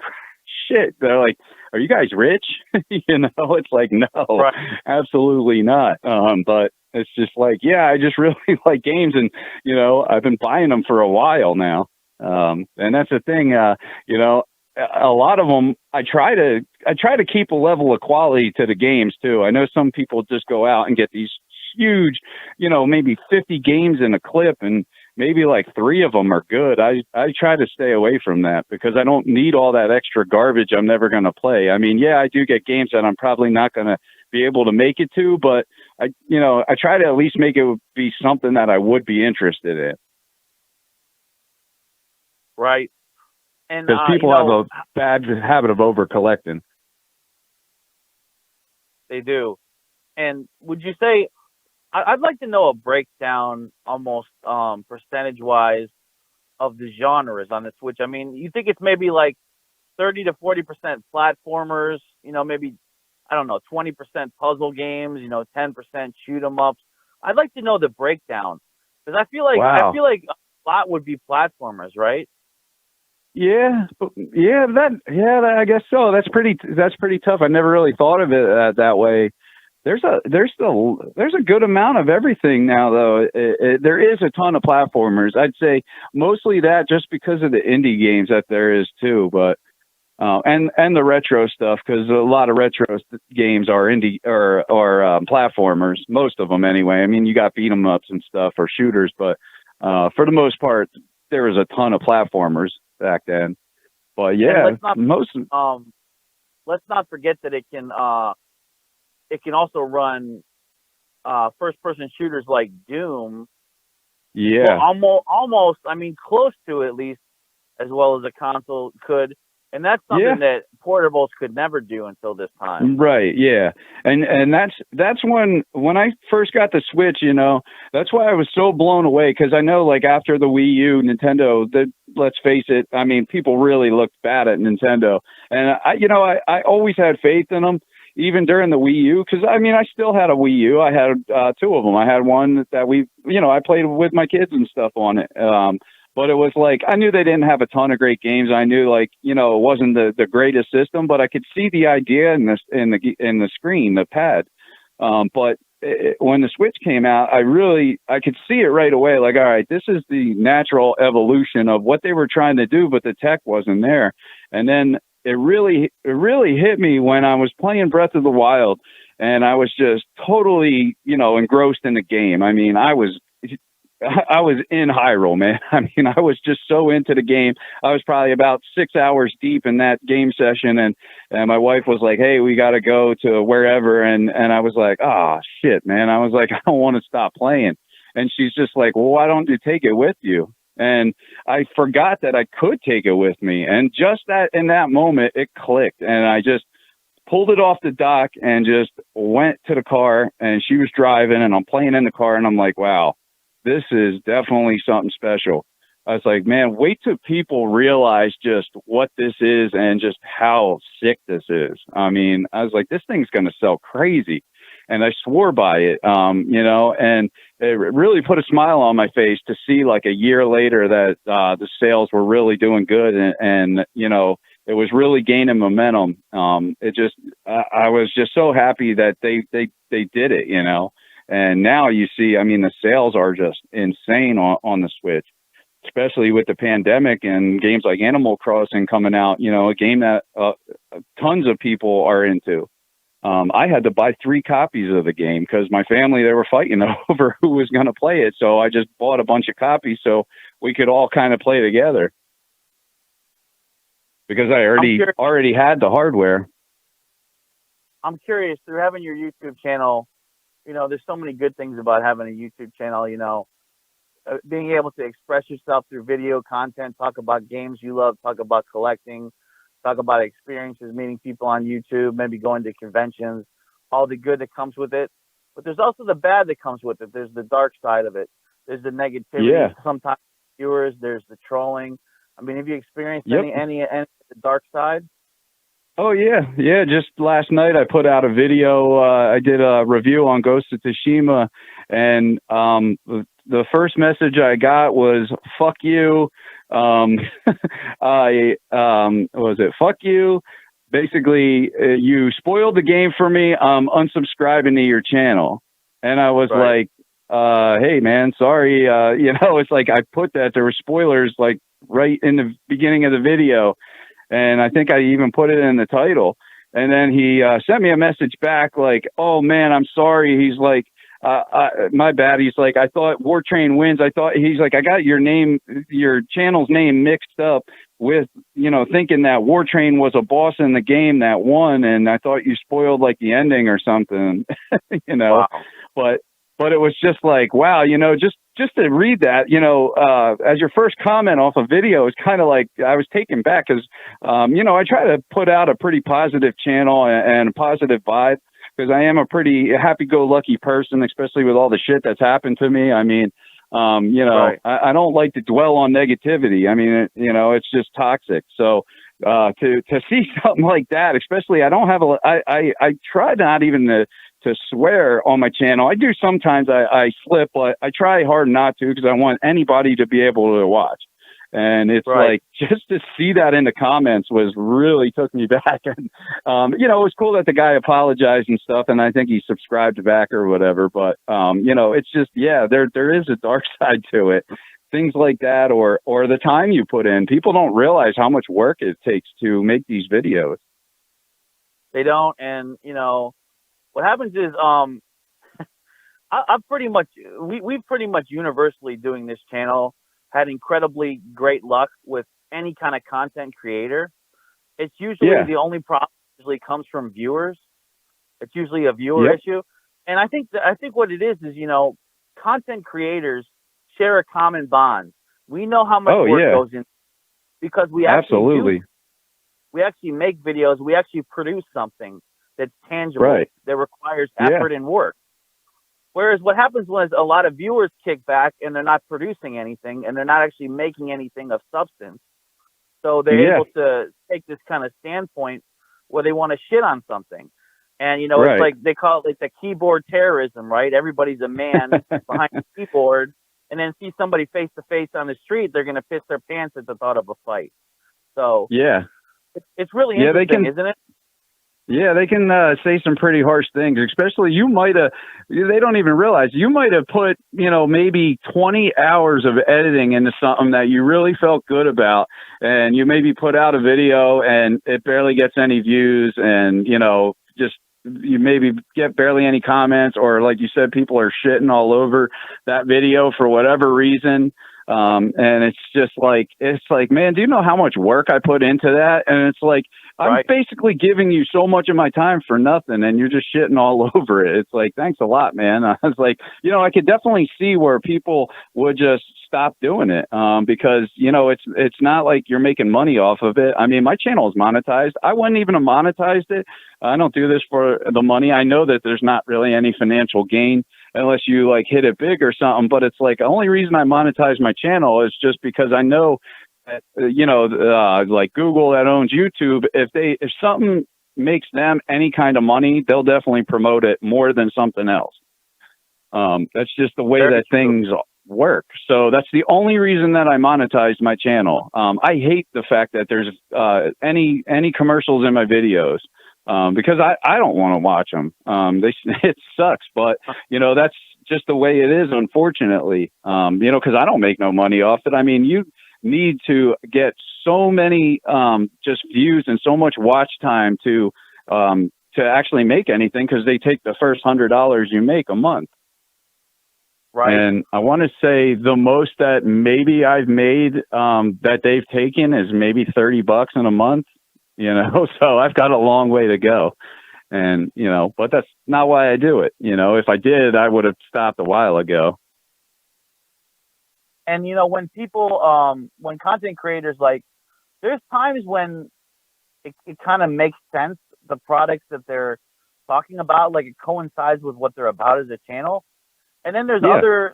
Speaker 2: shit. They're like, are you guys rich? It's like, no, right. Absolutely not. But it's just like, yeah, I just really like games, and, I've been buying them for a while now. And that's the thing, a lot of them, I try to keep a level of quality to the games too. I know some people just go out and get these huge, maybe 50 games in a clip, and maybe like 3 of them are good. I try to stay away from that because I don't need all that extra garbage I'm never going to play. I mean, yeah, I do get games that I'm probably not going to be able to make it to, but I try to at least make it be something that I would be interested in.
Speaker 1: Right. And
Speaker 2: because people have a bad habit of over collecting.
Speaker 1: They do. And would you say, I'd like to know a breakdown almost percentage-wise of the genres on the Switch. I mean, you think it's maybe like 30 to 40% platformers, maybe, I don't know, 20% puzzle games, 10% shoot 'em ups. I'd like to know the breakdown because I feel like a lot would be platformers, right?
Speaker 2: Yeah, I guess so. That's pretty tough. I never really thought of it that way. There's a good amount of everything now, though. There is a ton of platformers. I'd say mostly that just because of the indie games that there is too, but and the retro stuff, because a lot of retro games are indie or platformers. Most of them, anyway. I mean, you got beat 'em ups and stuff or shooters, but for the most part, there was a ton of platformers back then. But yeah,
Speaker 1: let's not forget that it can also run first-person shooters like Doom.
Speaker 2: Yeah.
Speaker 1: Well, almost. I mean, close to at least as well as a console could, and that's something that portables could never do until this time.
Speaker 2: Right. Yeah. And that's when I first got the Switch. That's why I was so blown away, because I know, like, after the Wii U, Nintendo, let's face it, I mean, people really looked bad at Nintendo, and I always had faith in them. Even during the Wii U, because I mean, I still had a Wii U. I had 2 of them. I had one that I played with my kids and stuff on it. But it was like, I knew they didn't have a ton of great games. I knew, like, you know, it wasn't the greatest system, but I could see the idea in the screen, the pad. But when the Switch came out, I could see it right away. Like, all right, this is the natural evolution of what they were trying to do, but the tech wasn't there. And then it really hit me when I was playing Breath of the Wild, and I was just totally, you know, engrossed in the game. I mean, I was in Hyrule, man. I mean, I was just so into the game. I was probably about 6 hours deep in that game session, and my wife was like, "Hey, we got to go to wherever," and I was like, "Oh shit, man!" I was like, "I don't want to stop playing," and she's just like, "Well, why don't you take it with you?" And I forgot that I could take it with me, and just that in that moment, it clicked, and I just pulled it off the dock and just went to the car, and she was driving, and I'm playing in the car, and I'm like, "Wow. This is definitely something special." I was like, man, wait till people realize just what this is and just how sick this is. I mean, I was like, this thing's going to sell crazy. And I swore by it, you know, and it really put a smile on my face to see, like, a year later that the sales were really doing good. And, you know, it was really gaining momentum. I was just so happy that they did it, you know. And now you see, I mean, the sales are just insane on the Switch, especially with the pandemic and games like Animal Crossing coming out, you know, a game that tons of people are into. I had to buy 3 copies of the game because my family, they were fighting over who was going to play it. So I just bought a bunch of copies so we could all kind of play together, because I already had the hardware.
Speaker 1: I'm curious, through having your YouTube channel, you know, there's so many good things about having a YouTube channel, you know, being able to express yourself through video content, talk about games you love, talk about collecting, talk about experiences, meeting people on YouTube, maybe going to conventions, all the good that comes with it. But there's also the bad that comes with it. There's the dark side of it. There's the negativity. Sometimes viewers, there's the trolling. I mean, have you experienced any of the dark side?
Speaker 2: Oh yeah. Just last night I put out a video. I did a review on Ghost of Tsushima, and the first message I got was "fuck you." Fuck you. Basically, you spoiled the game for me. I'm unsubscribing to your channel, and I was like, "Hey man, sorry." You know, it's like I put that there were spoilers like right in the beginning of the video. And I think I even put it in the title. And then he sent me a message back like, "Oh, man, I'm sorry." He's like, my bad. He's like, "I thought WARTRAIN wins. He's like, I got your channel's name mixed up with, you know, thinking that WARTRAIN was a boss in the game that won. And I thought you spoiled like the ending or something," you know. Wow. But it was just like, wow, you know, just to read that, you know, as your first comment off a video, is kind of like I was taken back because, you know, I try to put out a pretty positive channel and a positive vibe, because I am a pretty happy-go-lucky person, especially with all the shit that's happened to me. I mean, you know, I don't like to dwell on negativity. I mean, you know, it's just toxic. So to see something like that, especially, I try not even to swear on my channel. I do sometimes. I slip, but I try hard not to, because I want anybody to be able to watch. And it's like, just to see that in the comments was really took me back. And, you know, it was cool that the guy apologized and stuff, and I think he subscribed back or whatever. But, you know, it's just, there is a dark side to it. Things like that, or the time you put in. People don't realize how much work it takes to make these videos.
Speaker 1: They don't. And, you know, what happens is, I've pretty much, we've pretty much universally doing this channel had incredibly great luck with any kind of content creator. It's usually the only problem usually comes from viewers. It's usually a viewer issue. And I think what it is, you know, content creators share a common bond. We know how much work goes in, because we actually we actually make videos. We actually produce something that's tangible, that requires effort and work. Whereas what happens when a lot of viewers kick back and they're not producing anything, and they're not actually making anything of substance. So they're able to take this kind of standpoint where they want to shit on something. And, you know, it's like they call it the keyboard terrorism, right? Everybody's a man behind the keyboard, and then see somebody face to face on the street, they're going to piss their pants at the thought of a fight. So
Speaker 2: Yeah.
Speaker 1: it's really
Speaker 2: Yeah, they
Speaker 1: interesting,
Speaker 2: can.
Speaker 1: isn't it?
Speaker 2: Yeah, they can say some pretty harsh things, especially they don't even realize you might have put, maybe 20 hours of editing into something that you really felt good about. And you maybe put out a video and it barely gets any views and, just you maybe get barely any comments, or like you said, people are shitting all over that video for whatever reason. And it's like, man, do you know how much work I put into that? And it's like, I'm
Speaker 1: Right.
Speaker 2: basically giving you so much of my time for nothing, and you're just shitting all over it. It's like, thanks a lot, man. I was like, I could definitely see where people would just stop doing it, because it's not like you're making money off of it. I mean, my channel is monetized. I wouldn't even have monetized it. I don't do this for the money. I know that there's not really any financial gain unless you like hit it big or something. But it's like the only reason I monetize my channel is just because I know that, like Google that owns YouTube, if something makes them any kind of money, they'll definitely promote it more than something else. That's just the way that things work. So that's the only reason that I monetized my channel. I hate the fact that there's any commercials in my videos. Because I don't want to watch them. It sucks, but that's just the way it is, unfortunately. Because I don't make no money off it. I mean, you need to get so many just views and so much watch time to actually make anything, because they take the first $100 you make a month.
Speaker 1: Right.
Speaker 2: And I want to say the most that maybe I've made that they've taken is maybe $30 in a month. So I've got a long way to go, and, but that's not why I do it. If I did, I would have stopped a while ago.
Speaker 1: And, when people, when content creators, like, there's times when it kind of makes sense, the products that they're talking about, like it coincides with what they're about as a channel. And then there's other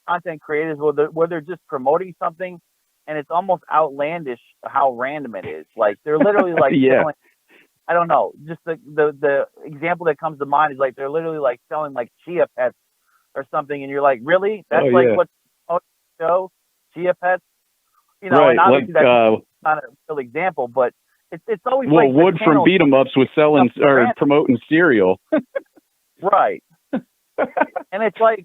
Speaker 1: content creators where they're just promoting something, and it's almost outlandish how random it is. Like they're literally like, selling, I don't know, just the example that comes to mind is like they're literally like selling like chia pets or something, and you're like, really? That's
Speaker 2: what
Speaker 1: show chia pets,
Speaker 2: right?
Speaker 1: And obviously
Speaker 2: Like,
Speaker 1: that's not a real example, but it's always like
Speaker 2: Wood from Beat 'em Ups was selling or promoting cereal,
Speaker 1: right? And it's like,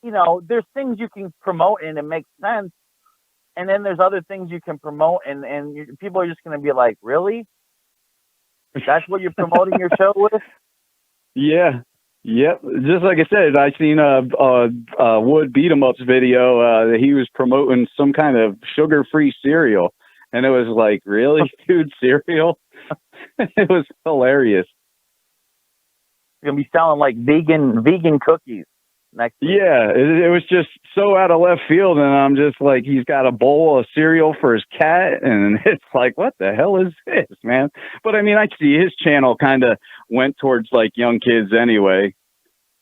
Speaker 1: there's things you can promote and it makes sense. And then there's other things you can promote, and people are just going to be like, really? That's what you're promoting your show with?
Speaker 2: Yeah. Yep. Just like I said, I seen a Wood Beat 'em Ups video that he was promoting some kind of sugar-free cereal. And it was like, really, dude, cereal? It was hilarious.
Speaker 1: You're going to be selling like vegan cookies next week.
Speaker 2: Yeah, it was just so out of left field, and I'm just like, he's got a bowl of cereal for his cat, and it's like, what the hell is this, man? But I mean, I see his channel kind of went towards like young kids anyway,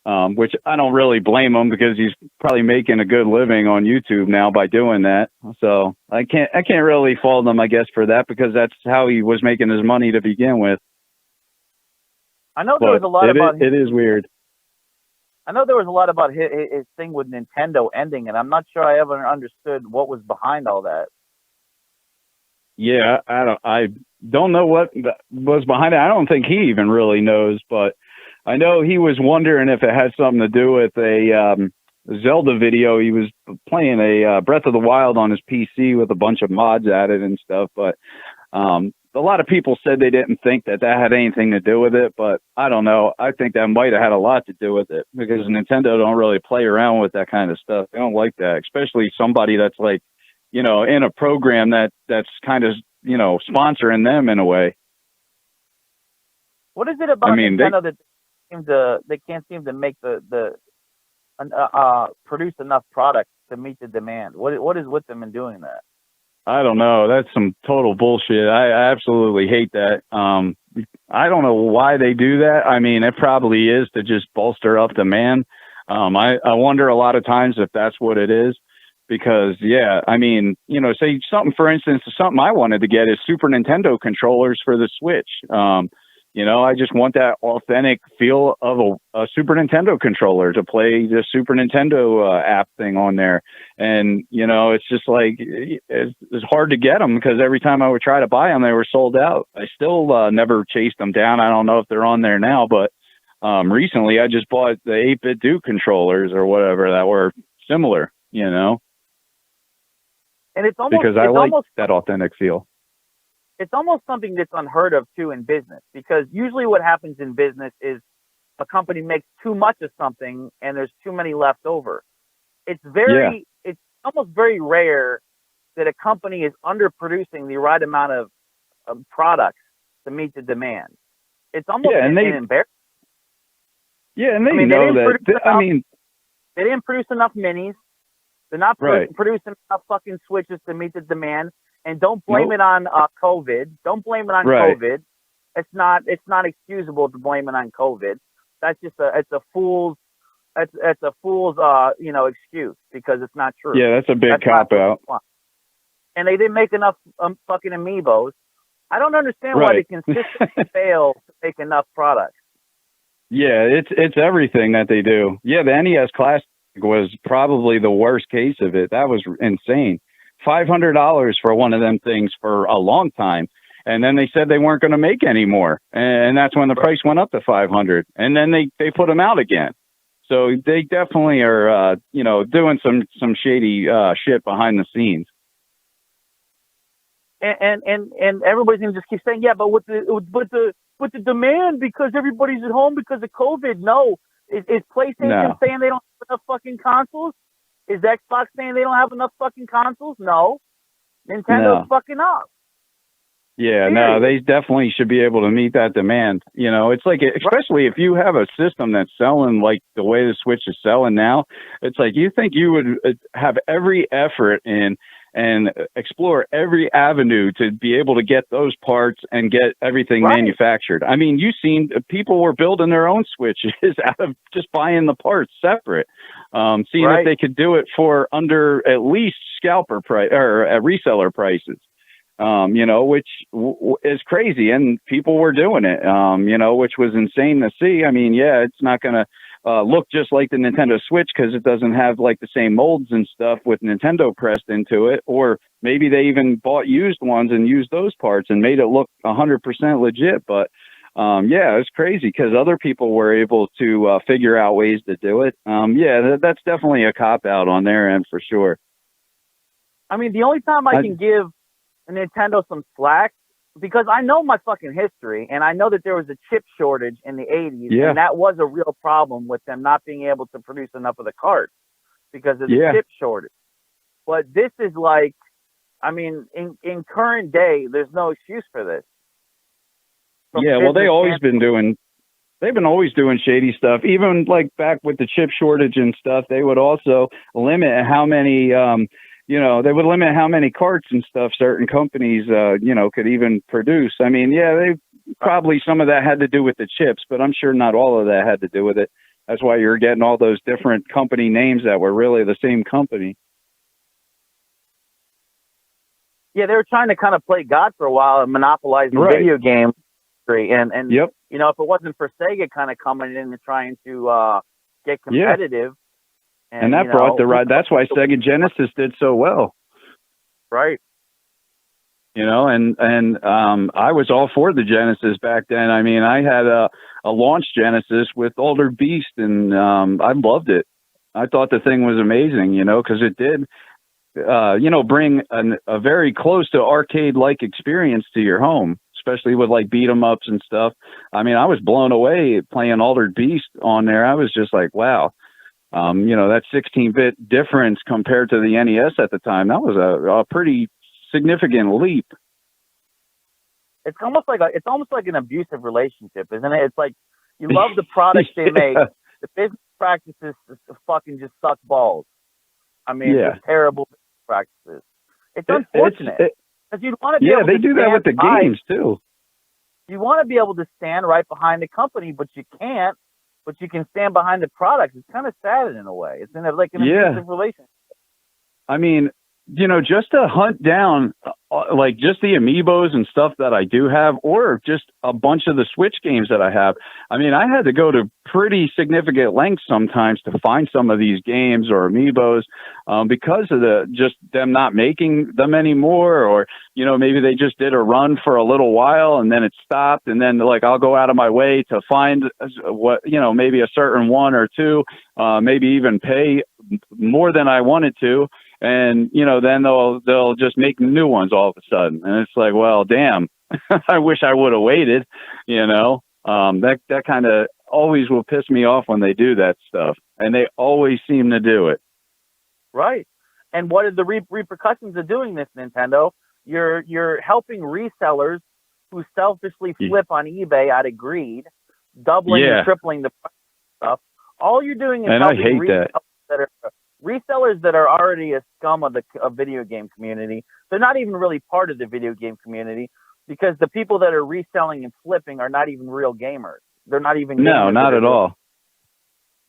Speaker 2: which I don't really blame him, because he's probably making a good living on YouTube now by doing that. So I can't really fault him, I guess, for that, because that's how he was making his money to begin with.
Speaker 1: I know there was a lot about
Speaker 2: it is weird.
Speaker 1: I know there was a lot about his thing with Nintendo ending, and I'm not sure I ever understood what was behind all that.
Speaker 2: Yeah, I don't know what was behind it. I don't think he even really knows, but I know he was wondering if it had something to do with a Zelda video. He was playing a Breath of the Wild on his PC with a bunch of mods added and stuff, but a lot of people said they didn't think that had anything to do with it, but I don't know. I think that might have had a lot to do with it, because Nintendo don't really play around with that kind of stuff. They don't like that, especially somebody that's like, in a program that's kind of, sponsoring them in a way.
Speaker 1: What is it about Nintendo that they can't seem to make produce enough product to meet the demand? What is with them in doing that?
Speaker 2: I don't know. That's some total bullshit. I absolutely hate that. I don't know why they do that. I mean, it probably is to just bolster up demand. I wonder a lot of times if that's what it is, because, yeah, I mean, say something, for instance, something I wanted to get is Super Nintendo controllers for the Switch. You know, I just want that authentic feel of a Super Nintendo controller to play the Super Nintendo app thing on there. And, you know, it's just like, it's hard to get them because every time I would try to buy them, they were sold out. I still never chased them down. I don't know if they're on there now, but recently I just bought the 8-bit Duke controllers or whatever that were similar, you know,
Speaker 1: And it's almost,
Speaker 2: because I like that authentic feel.
Speaker 1: it's almost something that's unheard of too in business, because usually what happens in business is a company makes too much of something and there's too many left over. It's almost very rare that a company is underproducing the right amount of products to meet the demand. It's almost an embarrassment.
Speaker 2: Yeah, and they know that.
Speaker 1: They didn't produce enough minis. They're not producing enough fucking Switches to meet the demand. And don't blame it on COVID. Don't blame it on COVID. It's not excusable to blame it on COVID. That's just it's a fool's excuse, because it's not true.
Speaker 2: Yeah, that's a big cop out.
Speaker 1: And they didn't make enough fucking amiibos. I don't understand why they consistently fail to make enough products.
Speaker 2: Yeah, it's everything that they do. Yeah, the NES Classic was probably the worst case of it. That was insane. $500 for one of them things for a long time. And then they said they weren't going to make any more. And that's when the price went up to $500. And then they put them out again. So they definitely are, doing some shady shit behind the scenes.
Speaker 1: And everybody's going to just keep saying, yeah, but with the demand, because everybody's at home because of COVID. No. Is PlayStation saying they don't have enough fucking consoles? Is Xbox saying they don't have enough fucking consoles? No. Nintendo's fucking up.
Speaker 2: Yeah, no, they definitely should be able to meet that demand. You know, it's like, especially if you have a system that's selling like the way the Switch is selling now, it's like you think you would have every effort in and explore every avenue to be able to get those parts and get everything manufactured. I mean, people were building their own Switches out of just buying the parts separate, seeing if they could do it for under at least scalper price or reseller prices. Which is crazy, and people were doing it, which was insane to see. I mean, it's not going to look just like the Nintendo Switch because it doesn't have like the same molds and stuff with Nintendo pressed into it, or maybe they even bought used ones and used those parts and made it look 100% legit. But it's crazy because other people were able to figure out ways to do it. That's definitely a cop out on their end for sure.
Speaker 1: I mean, the only time I can give Nintendo some slack, because I know my fucking history, and I know that there was a chip shortage in the 80s, and that was a real problem with them not being able to produce enough of the carts because of the chip shortage. But this is like, I mean, in current day, there's no excuse for this. They've been always doing shady stuff. Even like back with the chip shortage and stuff, they would also limit how many they would limit how many carts and stuff certain companies, could even produce. I mean, they probably some of that had to do with the chips, but I'm sure not all of that had to do with it. That's why you're getting all those different company names that were really the same company. Yeah, they were trying to kind of play God for a while and monopolize the video game industry. And if it wasn't for Sega kind of coming in and trying to get competitive.
Speaker 2: And that brought the ride. That's why Sega Genesis did so well.
Speaker 1: Right.
Speaker 2: And I was all for the Genesis back then. I mean, I had a launch Genesis with Altered Beast, and I loved it. I thought the thing was amazing, because it did, bring a very close to arcade-like experience to your home, especially with like beat 'em ups and stuff. I mean, I was blown away playing Altered Beast on there. I was just like, wow. That 16-bit difference compared to the NES at the time, that was a pretty significant leap.
Speaker 1: It's almost like an abusive relationship, isn't it? It's like you love the products they make. The business practices fucking just suck balls. I mean, it's terrible business practices. It's unfortunate. Because you'd want to be able
Speaker 2: they
Speaker 1: to
Speaker 2: do that with the games too.
Speaker 1: You want to be able to stand right behind the company, but you can't. But you can stand behind the product. It's kind of sad in a way. It's like an abusive relationship.
Speaker 2: I mean, just to hunt down like just the amiibos and stuff that I do have, or just a bunch of the Switch games that I have. I mean, I had to go to pretty significant lengths sometimes to find some of these games or amiibos because of just them not making them anymore, or maybe they just did a run for a little while and then it stopped, and then like I'll go out of my way to find what maybe a certain one or two, maybe even pay more than I wanted to. And, then they'll just make new ones all of a sudden. And it's like, well, damn, I wish I would have waited, that kind of always will piss me off when they do that stuff. And they always seem to do it.
Speaker 1: Right. And what are the repercussions of doing this, Nintendo? You're helping resellers who selfishly flip on eBay out of greed, doubling and tripling the price of stuff. All you're doing is helping resellers that are already a scum of the video game community. They're not even really part of the video game community, because the people that are reselling and flipping are not even real gamers. They're not even gamers.
Speaker 2: No, not at all.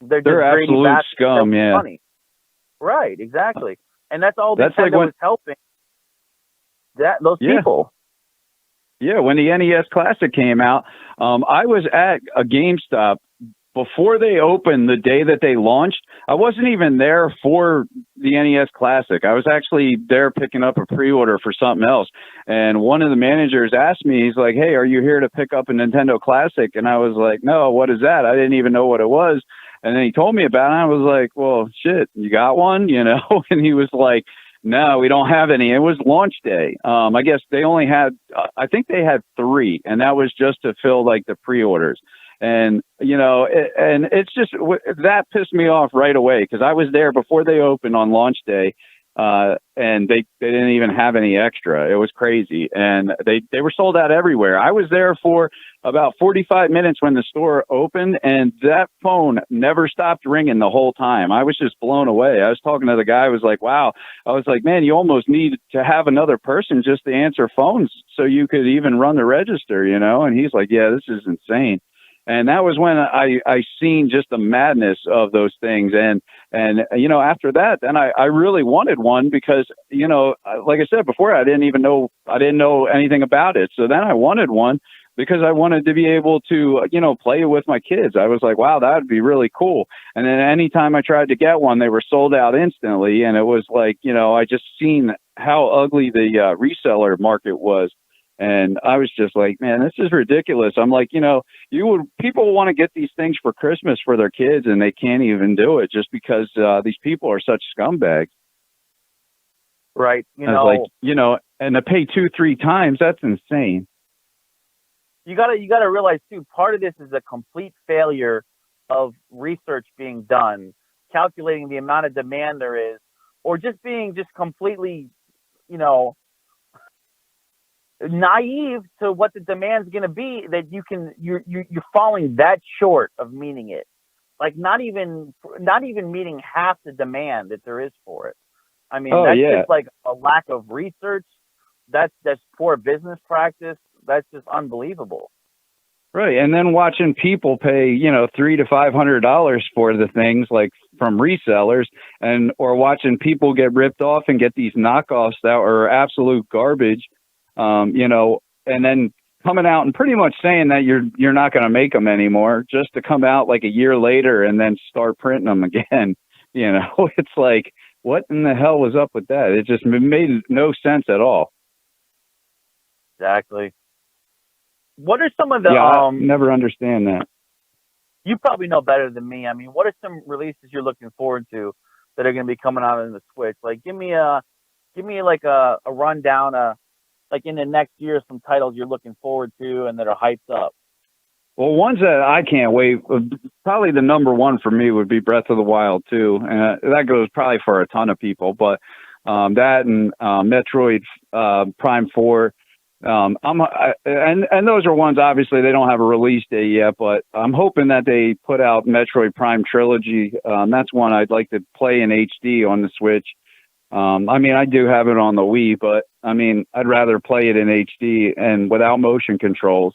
Speaker 1: They're
Speaker 2: absolute scum. Yeah.
Speaker 1: Money. Right. Exactly. And that's all Nintendo is helping. Those people.
Speaker 2: Yeah. When the NES Classic came out, I was at a GameStop before they opened the day that they launched. I wasn't even there for the NES Classic. I was actually there picking up a pre-order for something else. And one of the managers asked me, he's like, "Hey, are you here to pick up a Nintendo Classic?" And I was like, "No, what is that?" I didn't even know what it was. And then he told me about it. And I was like, "Well, shit, you got one?" And he was like, "No, we don't have any." It was launch day. I guess they only had, I think they had 3, and that was just to fill like the pre-orders. And, and it's just, that pissed me off right away, because I was there before they opened on launch day, and they didn't even have any extra. It was crazy. And they were sold out everywhere. I was there for about 45 minutes when the store opened, and that phone never stopped ringing the whole time. I was just blown away. I was talking to the guy. I was like, wow. I was like, man, you almost need to have another person just to answer phones so you could even run the register, And he's like, yeah, this is insane. And that was when I seen just the madness of those things. And after that, then I really wanted one, because, like I said before, I didn't know anything about it. So then I wanted one because I wanted to be able to, play it with my kids. I was like, wow, that would be really cool. And then anytime I tried to get one, they were sold out instantly. And it was like, I just seen how ugly the reseller market was. And I was just like, man, this is ridiculous. I'm like, people want to get these things for Christmas for their kids, and they can't even do it just because these people are such scumbags.
Speaker 1: Right.
Speaker 2: And to pay 2-3 times, that's insane.
Speaker 1: You gotta realize too, part of this is a complete failure of research being done, calculating the amount of demand there is, or just being completely, naive to what the demand's going to be, that you're falling that short of meeting it, like not even meeting half the demand that there is for it. I mean, just like a lack of research. That's poor business practice. That's just unbelievable.
Speaker 2: Right. And then watching people pay, $300 to $500 for the things, like from resellers, or watching people get ripped off and get these knockoffs that are absolute garbage. And then coming out and pretty much saying that you're not going to make them anymore, just to come out like a year later and then start printing them again. It's like, what in the hell was up with that? It just made no sense at all.
Speaker 1: Exactly. What are some of the,
Speaker 2: I never understand that.
Speaker 1: You probably know better than me. I mean, what are some releases you're looking forward to that are going to be coming out on the Switch? Like, give me like a rundown, like in the next year, some titles you're looking forward to and that are hyped up.
Speaker 2: Well, ones that I can't wait, probably the number one for me would be Breath of the Wild 2. And that goes probably for a ton of people, but that and Metroid Prime 4. And those are ones, obviously, they don't have a release date yet, but I'm hoping that they put out Metroid Prime Trilogy. That's one I'd like to play in HD on the Switch. I mean, I do have it on the Wii, but I mean, I'd rather play it in HD and without motion controls.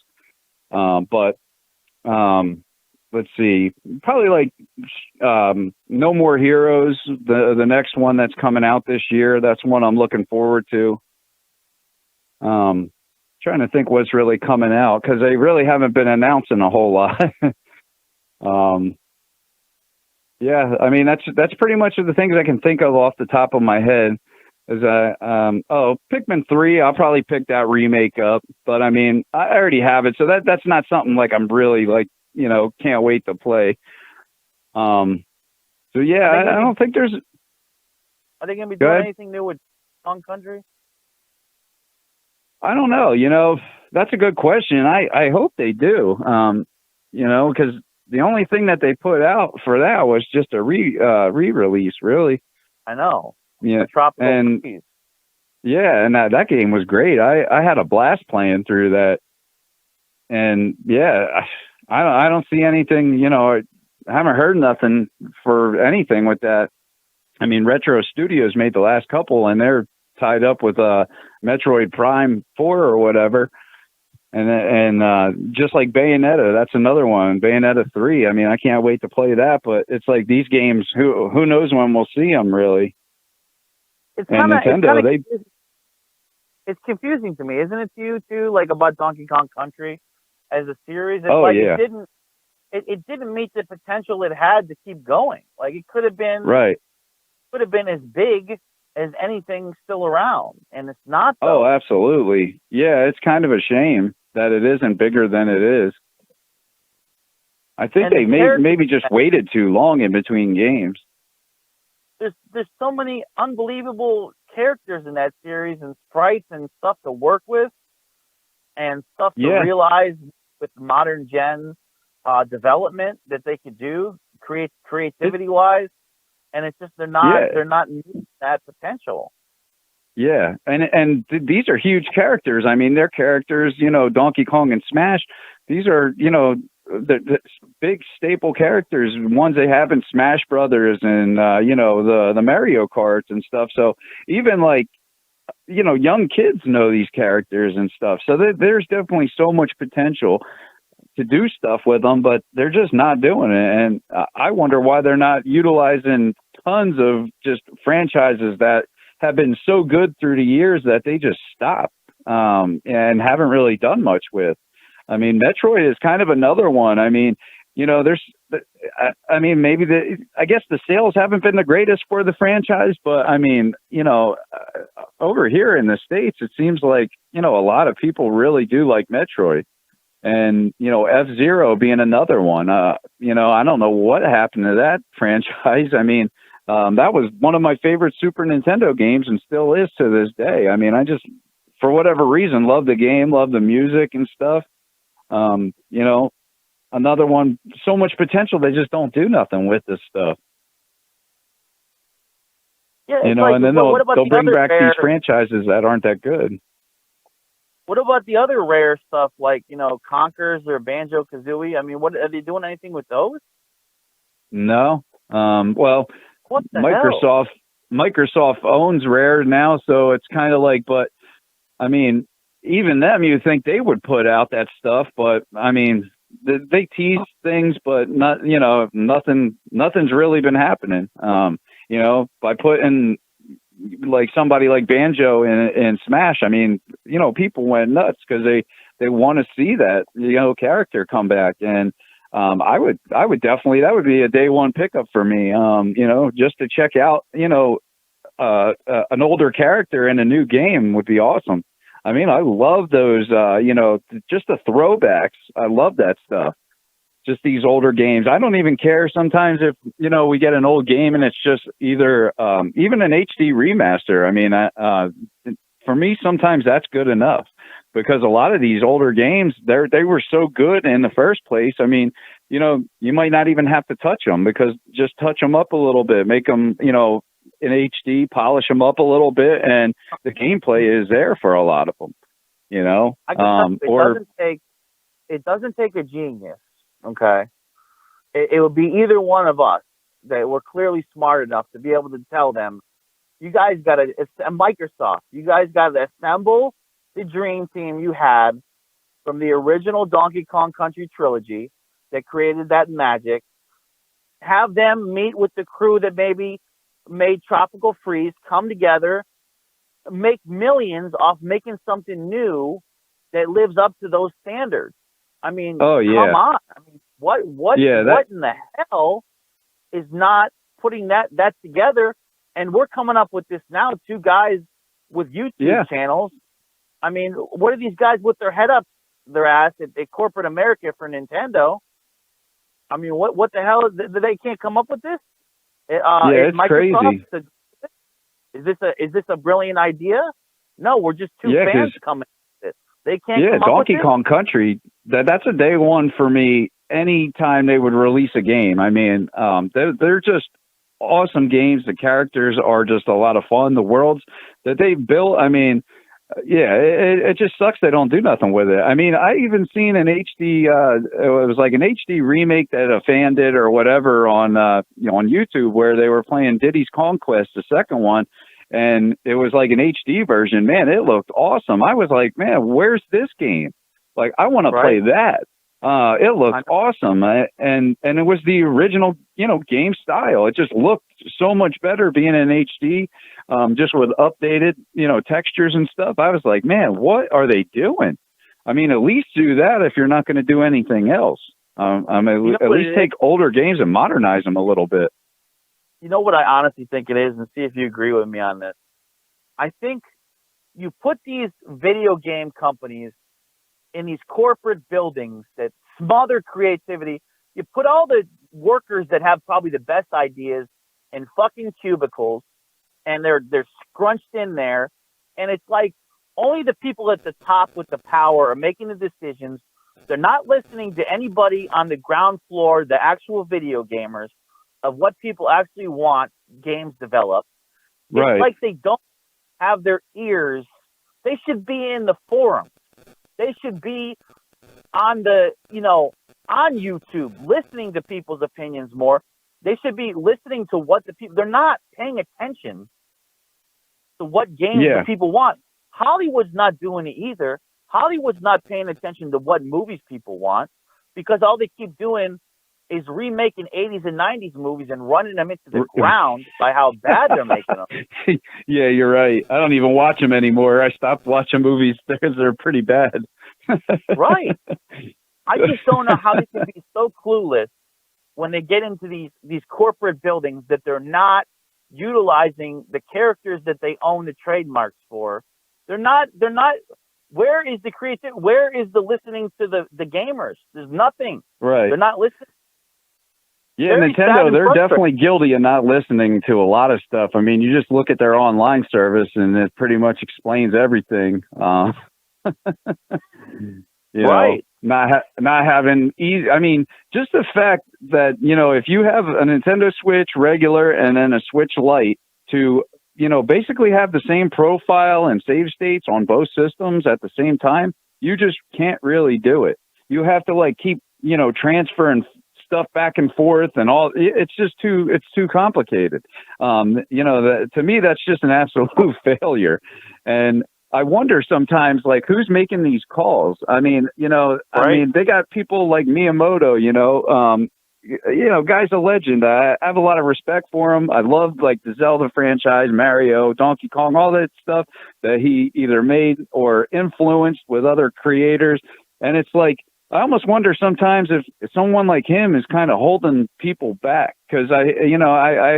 Speaker 2: But let's see, probably like No More Heroes, the next one that's coming out this year. That's one I'm looking forward to. Trying to think what's really coming out because they really haven't been announcing a whole lot. Yeah, I mean that's pretty much the things I can think of off the top of my head. Is Pikmin 3, I'll probably pick that remake up, but I mean I already have it, so that's not something like I'm really like can't wait to play. So yeah, I don't think there's.
Speaker 1: Are they going to be doing anything new with Kong Country?
Speaker 2: I don't know. That's a good question. I hope they do. Because the only thing that they put out for that was just a re-release, really.
Speaker 1: I know.
Speaker 2: Yeah.
Speaker 1: And
Speaker 2: yeah, and that game was great. I had a blast playing through that. And yeah, I don't see anything, I haven't heard nothing for anything with that. I mean, Retro Studios made the last couple and they're tied up with Metroid Prime 4 or whatever. And just like Bayonetta, that's another one. Bayonetta 3. I mean, I can't wait to play that, but it's like these games, who knows when we'll see them really.
Speaker 1: Nintendo, it's confusing to me, isn't it to you too? Like about Donkey Kong Country as a series.
Speaker 2: Yeah.
Speaker 1: It didn't meet the potential it had to keep going. Like it could have been as big as anything still around, and it's not.
Speaker 2: Oh, absolutely. Yeah, it's kind of a shame that it isn't bigger than it is. I think they maybe just waited too long in between games.
Speaker 1: There's so many unbelievable characters in that series and sprites and stuff to work with and stuff to realize with modern gen development that they could do creativity wise, and it's just they're not meeting that potential.
Speaker 2: Yeah, and these are huge characters. I mean, they're characters, Donkey Kong and Smash. These are, the big staple characters, ones they have in Smash Brothers and the Mario Karts and stuff. So even like young kids know these characters and stuff. So there's definitely so much potential to do stuff with them, but they're just not doing it. And I wonder why they're not utilizing tons of just franchises that have been so good through the years that they just stopped and haven't really done much with. I mean, Metroid is kind of another one. I mean, maybe I guess the sales haven't been the greatest for the franchise, but I mean, over here in the States, it seems like, a lot of people really do like Metroid. And, F-Zero being another one. I don't know what happened to that franchise. I mean, that was one of my favorite Super Nintendo games and still is to this day. I mean, I just, for whatever reason, love the game, love the music and stuff. Another one, so much potential, they just don't do nothing with this stuff.
Speaker 1: Yeah,
Speaker 2: and then they'll bring back these franchises that aren't that good.
Speaker 1: What about the other rare stuff like, Conkers or Banjo-Kazooie? I mean, what are they doing anything with those?
Speaker 2: No. Well,
Speaker 1: what the
Speaker 2: Microsoft owns Rare now, so it's kind of like, but I mean, even them, you think they would put out that stuff, but I mean, they tease things, but not, nothing's really been happening. By putting like somebody like Banjo in Smash, I mean, people went nuts because they want to see that, character come back. And I would definitely, that would be a day one pickup for me, just to check out, an older character in a new game would be awesome. I mean, I love those, just the throwbacks. I love that stuff. Just these older games. I don't even care sometimes if, we get an old game and it's just either, even an HD remaster. I mean, for me, sometimes that's good enough because a lot of these older games, they were so good in the first place. I mean, you might not even have to touch them because just touch them up a little bit, make them, in HD, polish them up a little bit, and the gameplay is there for a lot of them,
Speaker 1: it doesn't take a genius. Okay. It would be either one of us that were clearly smart enough to be able to tell them, you guys got to, Microsoft, you guys got to assemble the dream team you had from the original Donkey Kong Country trilogy that created that magic, have them meet with the crew that maybe made Tropical Freeze, come together, make millions off making something new that lives up to those standards. I mean,
Speaker 2: Oh yeah.
Speaker 1: come on. I mean, what in the hell is not putting that together? And we're coming up with this now, two guys with YouTube channels. I mean, what are these guys with their head up their ass at corporate America for Nintendo? I mean, what the hell? They can't come up with this?
Speaker 2: It's
Speaker 1: Microsoft,
Speaker 2: crazy.
Speaker 1: Is this a brilliant idea? No, we're just two fans coming with it. They can't come up
Speaker 2: Donkey
Speaker 1: with
Speaker 2: Kong Country, that's a day one for me anytime they would release a game. I mean, they're just awesome games. The characters are just a lot of fun. The worlds that they've built, I mean, it just sucks they don't do nothing with it. I mean, I even seen an HD, it was like an HD remake that a fan did or whatever on YouTube, where they were playing Diddy's Conquest, the second one, and it was like an HD version. Man, it looked awesome. I was like, man, where's this game? Like, I want to play that. It looked awesome, and it was the original, game style. It just looked so much better being in HD, just with updated, textures and stuff. I was like, man, what are they doing? I mean, at least do that if you're not going to do anything else. At least take older games and modernize them a little bit.
Speaker 1: You know what I honestly think it is, and see if you agree with me on this. I think you put these video game companies in these corporate buildings that smother creativity. You put all the workers that have probably the best ideas in fucking cubicles, and they're scrunched in there, and it's like only the people at the top with the power are making the decisions. They're not listening to anybody on the ground floor, the actual video gamers, of what people actually want games developed. It's like they don't have their ears. They should be in the forums. They should be on on YouTube, listening to people's opinions more. They should be listening to what they're not paying attention to what games the people want. Hollywood's not doing it either. Hollywood's not paying attention to what movies people want, because all they keep doing is remaking 80s and 90s movies and running them into the ground by how bad they're making them.
Speaker 2: Yeah, you're right. I don't even watch them anymore. I stopped watching movies because they're pretty bad.
Speaker 1: Right. I just don't know how they can be so clueless when they get into these corporate buildings that they're not utilizing the characters that they own the trademarks for. They're not, where is the creativity? Where is the listening to the gamers? There's nothing.
Speaker 2: Right.
Speaker 1: They're not listening.
Speaker 2: Yeah, Nintendo, they're definitely guilty of not listening to a lot of stuff. I mean, you just look at their online service and it pretty much explains everything.
Speaker 1: Right.
Speaker 2: Not having easy. I mean, just the fact that, if you have a Nintendo Switch regular and then a Switch Lite, to, basically have the same profile and save states on both systems at the same time, you just can't really do it. You have to keep, transferring stuff back and forth and all. It's too complicated. To me, that's just an absolute failure. And I wonder sometimes, who's making these calls? I mean, they got people like Miyamoto, guy's a legend. I have a lot of respect for him. I love the Zelda franchise, Mario, Donkey Kong, all that stuff that he either made or influenced with other creators. And it's I almost wonder sometimes if someone like him is kind of holding people back, because I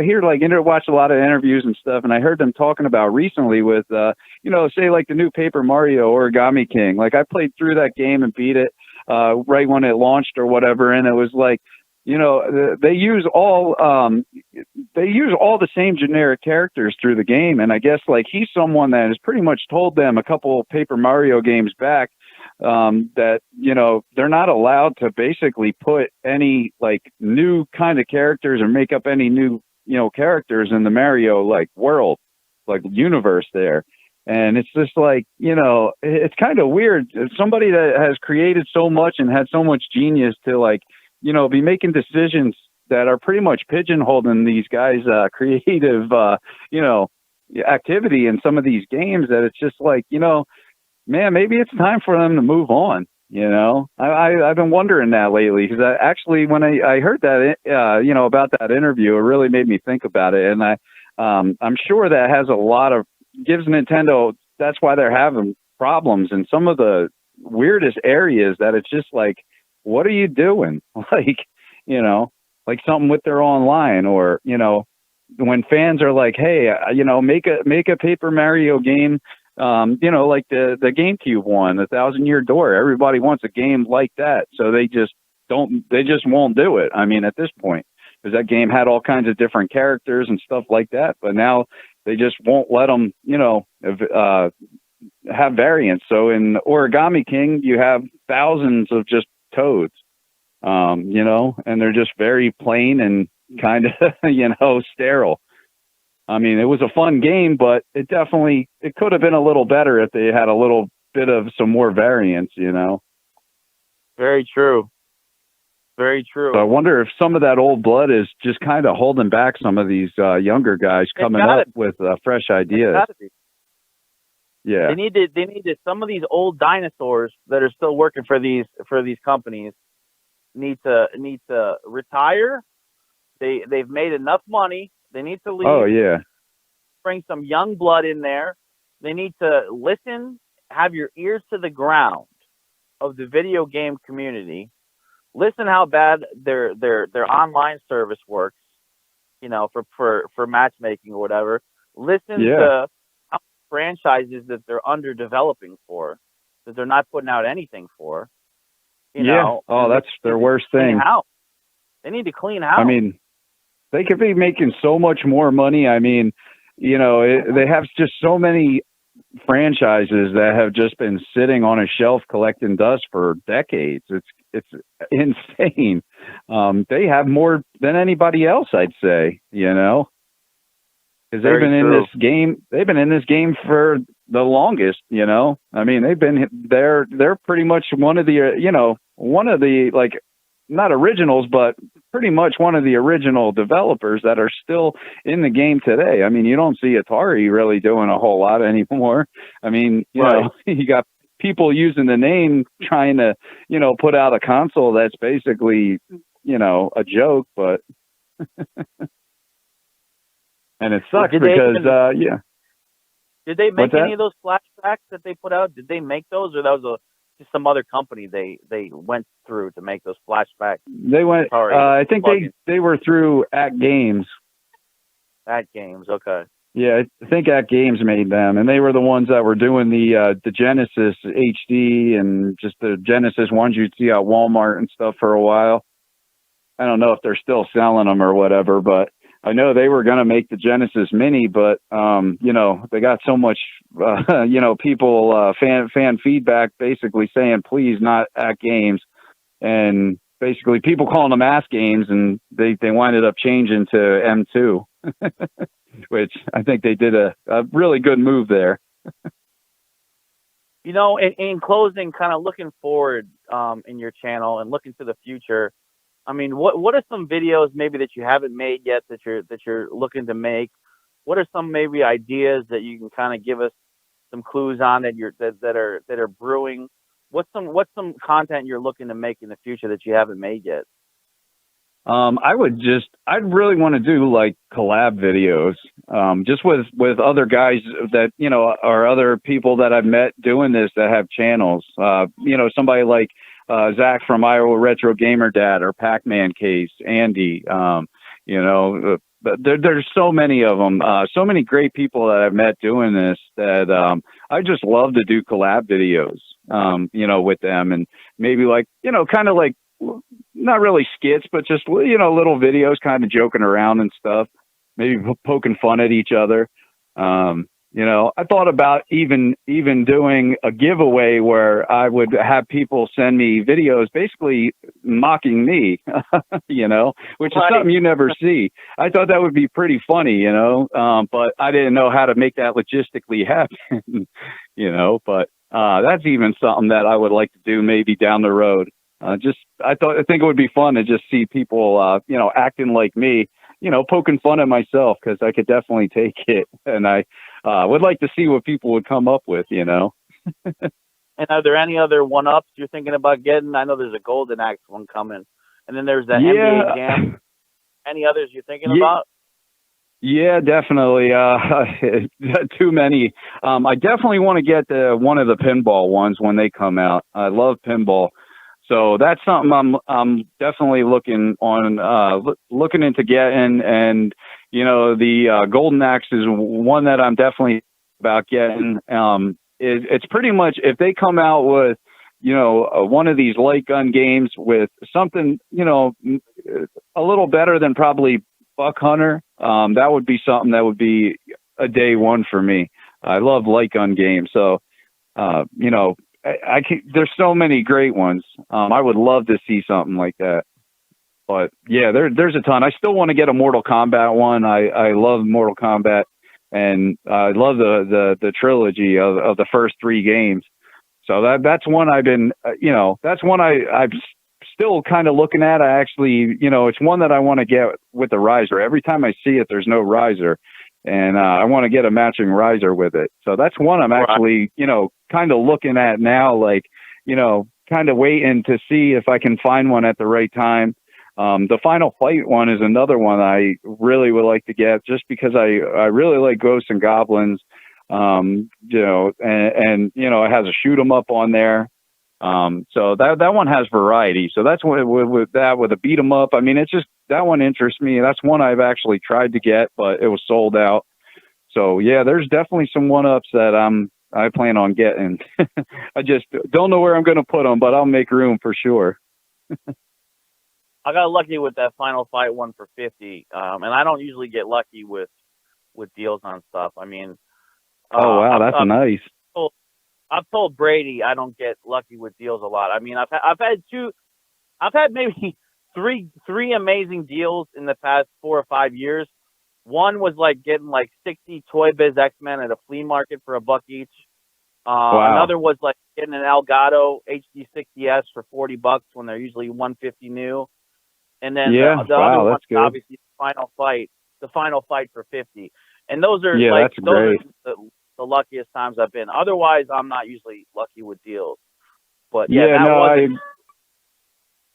Speaker 2: hear watch a lot of interviews and stuff, and I heard them talking about recently with say the new Paper Mario Origami King. I played through that game and beat it right when it launched or whatever, and it was they use all the same generic characters through the game, and I guess he's someone that has pretty much told them a couple of Paper Mario games back that they're not allowed to basically put any new kind of characters or make up any new characters in the Mario world, universe there. And it's just it's kind of weird. Somebody that has created so much and had so much genius to be making decisions that are pretty much pigeonholing these guys creative activity in some of these games, that it's just man, maybe it's time for them to move on. You know, I've been wondering that lately because actually when I heard that, you know, about that interview, it really made me think about it. And I'm sure that has a lot of, gives Nintendo, that's why they're having problems in some of the weirdest areas that it's just like, what are you doing? Like, you know, like something with their online, or, you know, when fans are like, hey, you know, make a Paper Mario game, you know, like the GameCube one, the Thousand Year Door. Everybody wants a game like that, so they just won't do it. I mean, at this point, because that game had all kinds of different characters and stuff like that, but now they just won't let them, you know, have variants. So in Origami King, you have thousands of just toads, you know, and they're just very plain and kind of, you know, sterile. I mean, it was a fun game, but it could have been a little better if they had a little bit of some more variance, you know.
Speaker 1: Very true. Very true.
Speaker 2: So I wonder if some of that old blood is just kind of holding back some of these younger guys coming up with fresh ideas. Yeah.
Speaker 1: They need to, some of these old dinosaurs that are still working for these companies need to retire. They've made enough money. They need to leave.
Speaker 2: Oh yeah.
Speaker 1: Bring some young blood in there. They need to listen, have your ears to the ground of the video game community. Listen how bad their online service works, you know, for matchmaking or whatever. Listen to how franchises that they're under developing for, that they're not putting out anything for. You know.
Speaker 2: Oh, that's their worst thing.
Speaker 1: They need to clean house.
Speaker 2: I mean, they could be making so much more money. I mean, you know, they have just so many franchises that have just been sitting on a shelf collecting dust for decades. It's insane. They have more than anybody else, I'd say, you know, because they've been in this game. They've been in this game for the longest, you know. I mean, they're pretty much one of the, like, not originals, but pretty much one of the original developers that are still in the game today. I mean, you don't see Atari really doing a whole lot anymore. I mean, you know, you got people using the name trying to, you know, put out a console that's basically, you know, a joke, but and it sucks because
Speaker 1: Did they make any of those flashbacks that they put out? Did they make those, or that was just some other company they went through to make those flashbacks?
Speaker 2: They went. I think they were through Act Games.
Speaker 1: Act Games, okay.
Speaker 2: Yeah, I think Act Games made them, and they were the ones that were doing the Genesis HD and just the Genesis ones you'd see at Walmart and stuff for a while. I don't know if they're still selling them or whatever, but I know they were going to make the Genesis Mini, but, you know, they got so much, you know, people, fan feedback basically saying, please not Act Games. And basically people calling them Ass Games, and they winded up changing to M2, which I think they did a really good move there.
Speaker 1: You know, in closing, kind of looking forward in your channel and looking to the future, I mean, what are some videos maybe that you haven't made yet that you're looking to make? What are some maybe ideas that you can kind of give us some clues on that are brewing? What's some content you're looking to make in the future that you haven't made yet?
Speaker 2: I'd really want to do like collab videos, just with other guys that, you know, or other people that I've met doing this that have channels, you know, somebody like, Zach from Iowa Retro Gamer Dad, or Pac-Man Case, Andy, you know, there's so many of them, so many great people that I've met doing this that, I just love to do collab videos, you know, with them, and maybe like, you know, kind of like, not really skits, but just, you know, little videos kind of joking around and stuff, maybe poking fun at each other. You know, I thought about even doing a giveaway where I would have people send me videos basically mocking me, you know, which is something you never see. I thought that would be pretty funny, you know, but I didn't know how to make that logistically happen, you know, but that's even something that I would like to do maybe down the road. I think it would be fun to just see people, you know, acting like me, you know, poking fun at myself, because I could definitely take it. And I would like to see what people would come up with, you know.
Speaker 1: And are there any other one-ups you're thinking about getting? I know there's a Golden Axe one coming, and then there's the NBA Jam.
Speaker 2: Yeah.
Speaker 1: Any others you're thinking
Speaker 2: Yeah.
Speaker 1: about?
Speaker 2: Yeah, definitely. Too many. I definitely want to get one of the pinball ones when they come out. I love pinball, so that's something I'm definitely looking into getting. And the Golden Axe is one that I'm definitely about getting. It's pretty much if they come out with one of these light gun games with something a little better than probably Buck Hunter. That would be something that would be a day one for me. I love light gun games, so I can, there's so many great ones. I would love to see something like that. But yeah, there's a ton. I still want to get a Mortal Kombat one. I love Mortal Kombat, and I love the trilogy of the first three games. So that's one I've been, that's one I've still kind of looking at. I actually, it's one that I want to get with the riser. Every time I see it, there's no riser, and I want to get a matching riser with it. So that's one I'm actually, kind of looking at now, like, kind of waiting to see if I can find one at the right time. The Final Fight one is another one I really would like to get, just because I really like Ghosts and Goblins. And it has a shoot 'em up on there. So that one has variety. So that's what with a beat 'em up. I mean, it's just, that one interests me. That's one I've actually tried to get, but it was sold out. So yeah, there's definitely some one-ups that I plan on getting. I just don't know where I'm going to put them, but I'll make room for sure.
Speaker 1: I got lucky with that Final Fight one for 50. And I don't usually get lucky with deals on stuff. I mean,
Speaker 2: oh wow, that's nice.
Speaker 1: I've told Brady I don't get lucky with deals a lot. I mean, I've had maybe three amazing deals in the past 4 or 5 years. One was like getting like 60 Toy Biz X-Men at a flea market for $1 each.
Speaker 2: Wow.
Speaker 1: Another was like getting an Elgato HD60S for $40 when they're usually $150 new. And then the other one, obviously, the Final Fight for 50. And those are those are the luckiest times I've been. Otherwise, I'm not usually lucky with deals. But yeah,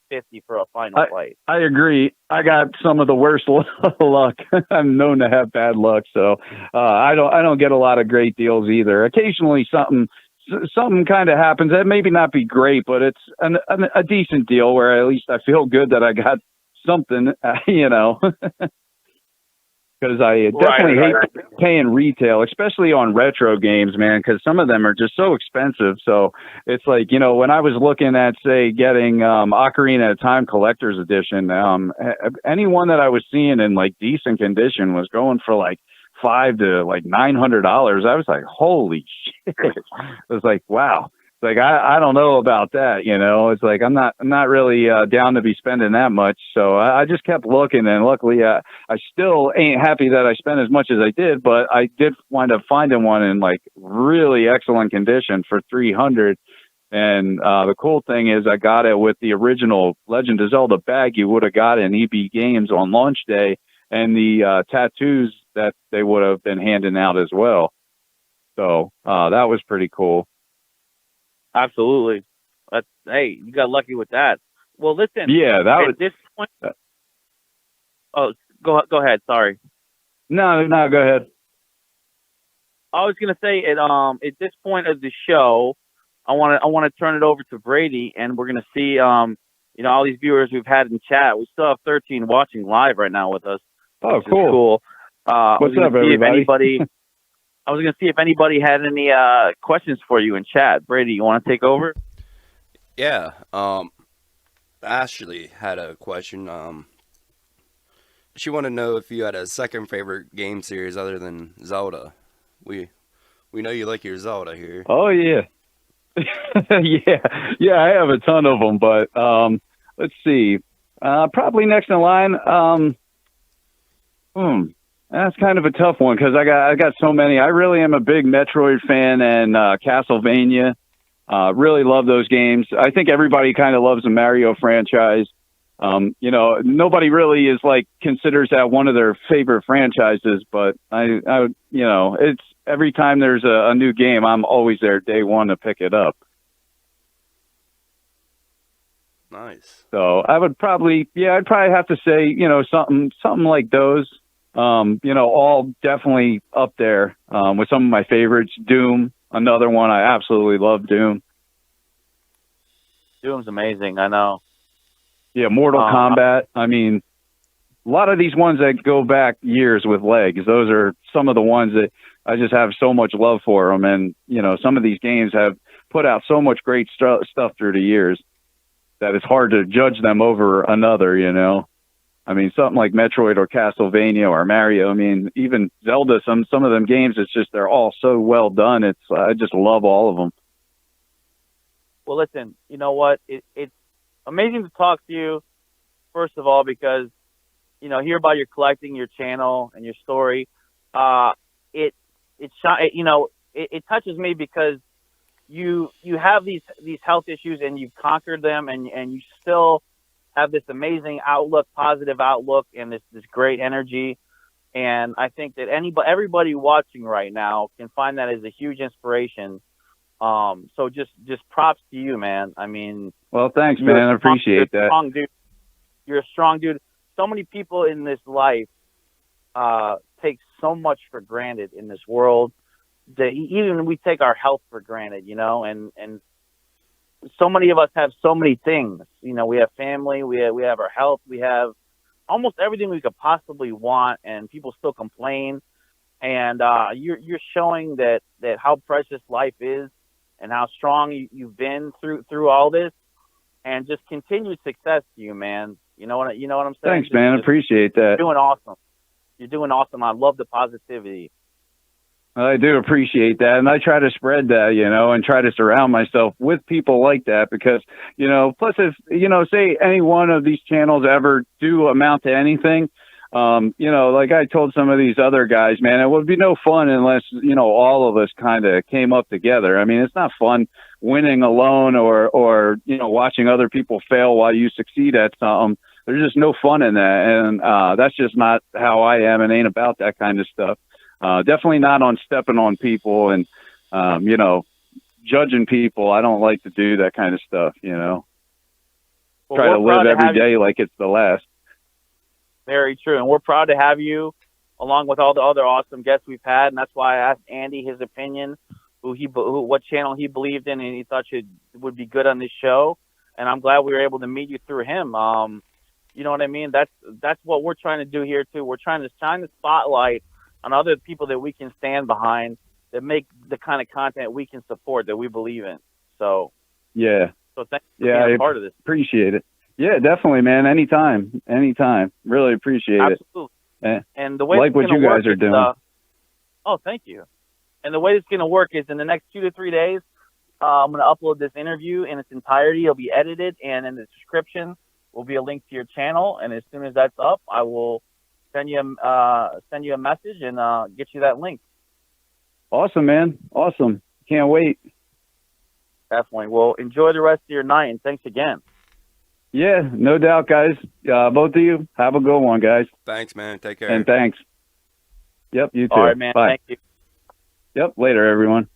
Speaker 1: 50 for a Final Fight.
Speaker 2: I agree. I got some of the worst luck. I'm known to have bad luck, so I don't get a lot of great deals either. Occasionally, something kind of happens. That maybe not be great, but it's a decent deal where at least I feel good that I got something, because I definitely hate paying retail, especially on retro games, man, because some of them are just so expensive. So it's like, when I was looking at, say, getting Ocarina of Time Collector's Edition, anyone that I was seeing in like decent condition was going for like $500 to like $900. I was like, holy shit. It was like, wow. It's like, I don't know about that, it's like, I'm not really down to be spending that much. So I just kept looking, and luckily I still ain't happy that I spent as much as I did, but I did wind up finding one in like really excellent condition for $300. And the cool thing is I got it with the original Legend of Zelda bag you would have got in EB Games on launch day, and the tattoos that they would have been handing out as well. So that was pretty cool.
Speaker 1: Absolutely. Hey, you got lucky with that. Well, listen.
Speaker 2: Yeah,
Speaker 1: at this point. Oh, go ahead. Sorry.
Speaker 2: No, go ahead.
Speaker 1: I was gonna say at this point of the show, I want to turn it over to Brady, and we're gonna see all these viewers we've had in chat. We still have 13 watching live right now with us.
Speaker 2: Oh,
Speaker 1: which is cool.
Speaker 2: What's up, everybody?
Speaker 1: I was going to see if anybody had any questions for you in chat. Brady, you want to take over?
Speaker 3: Yeah. Ashley had a question. She wanted to know if you had a second favorite game series other than Zelda. We know you like your Zelda here.
Speaker 2: Oh, yeah. Yeah, I have a ton of them, but let's see. Probably next in line. That's kind of a tough one because I got so many. I really am a big Metroid fan and Castlevania. Really love those games. I think everybody kind of loves the Mario franchise. Nobody really is like considers that one of their favorite franchises, but it's every time there's a new game, I'm always there day one to pick it up.
Speaker 3: Nice.
Speaker 2: So I would probably, I'd probably have to say, something like those. All definitely up there with some of my favorites. Doom, another one. I absolutely love Doom.
Speaker 1: Doom's amazing. I know.
Speaker 2: Yeah, Mortal Kombat. I mean, a lot of these ones that go back years with legs, those are some of the ones that I just have so much love for them. And, some of these games have put out so much great stuff through the years that it's hard to judge them over another, I mean, something like Metroid or Castlevania or Mario. I mean, even Zelda, some of them games, it's just, they're all so well done. I just love all of them.
Speaker 1: Well, listen, you know what? It's amazing to talk to you, first of all, because, hear about your collecting, your channel, and your story. It touches me because you have these health issues and you've conquered them, and you still have this amazing outlook, positive outlook, and this great energy. And I think that everybody watching right now can find that as a huge inspiration. So just props to you, man. I mean,
Speaker 2: well, thanks, man. I appreciate that.
Speaker 1: Strong dude. You're a strong dude. So many people in this life take so much for granted in this world. That even we take our health for granted, and so many of us have so many things. We have family, we have our health, we have almost everything we could possibly want, and people still complain. And you're showing that how precious life is and how strong you've been through all this, and just continued success to you, man. You know what I'm saying?
Speaker 2: Thanks, man. I appreciate that.
Speaker 1: You're doing awesome. You're doing awesome. I love the positivity.
Speaker 2: I do appreciate that. And I try to spread that, and try to surround myself with people like that because, plus if, say any one of these channels ever do amount to anything, like I told some of these other guys, man, it would be no fun unless, all of us kind of came up together. I mean, it's not fun winning alone or, watching other people fail while you succeed at something. There's just no fun in that. And that's just not how I am and ain't about that kind of stuff. Definitely not on stepping on people and, judging people. I don't like to do that kind of stuff,
Speaker 1: Well,
Speaker 2: try to live every day like it's the last.
Speaker 1: Very true. And we're proud to have you along with all the other awesome guests we've had. And that's why I asked Andy his opinion, what channel he believed in and he thought would be good on this show. And I'm glad we were able to meet you through him. You know what I mean? That's what we're trying to do here too. We're trying to shine the spotlight on other people that we can stand behind, that make the kind of content we can support, that we believe in. So
Speaker 2: yeah.
Speaker 1: So thanks for being a part of this.
Speaker 2: Appreciate it. Yeah, definitely, man. Anytime. Really appreciate it.
Speaker 1: Absolutely. And the way
Speaker 2: like what you guys are doing.
Speaker 1: Oh, thank you. And the way it's going to work is in the next 2 to 3 days, I'm going to upload this interview in its entirety. It'll be edited, and in the description will be a link to your channel. And as soon as that's up, I will send you a message and get you that link.
Speaker 2: Awesome, man. Awesome. Can't wait.
Speaker 1: Definitely. Well, enjoy the rest of your night, and thanks again.
Speaker 2: Yeah, no doubt, guys. Both of you, have a good one, guys.
Speaker 3: Thanks, man. Take care.
Speaker 2: And thanks. Yep, you too.
Speaker 1: All right, man.
Speaker 2: Bye.
Speaker 1: Thank you.
Speaker 2: Yep, later, everyone.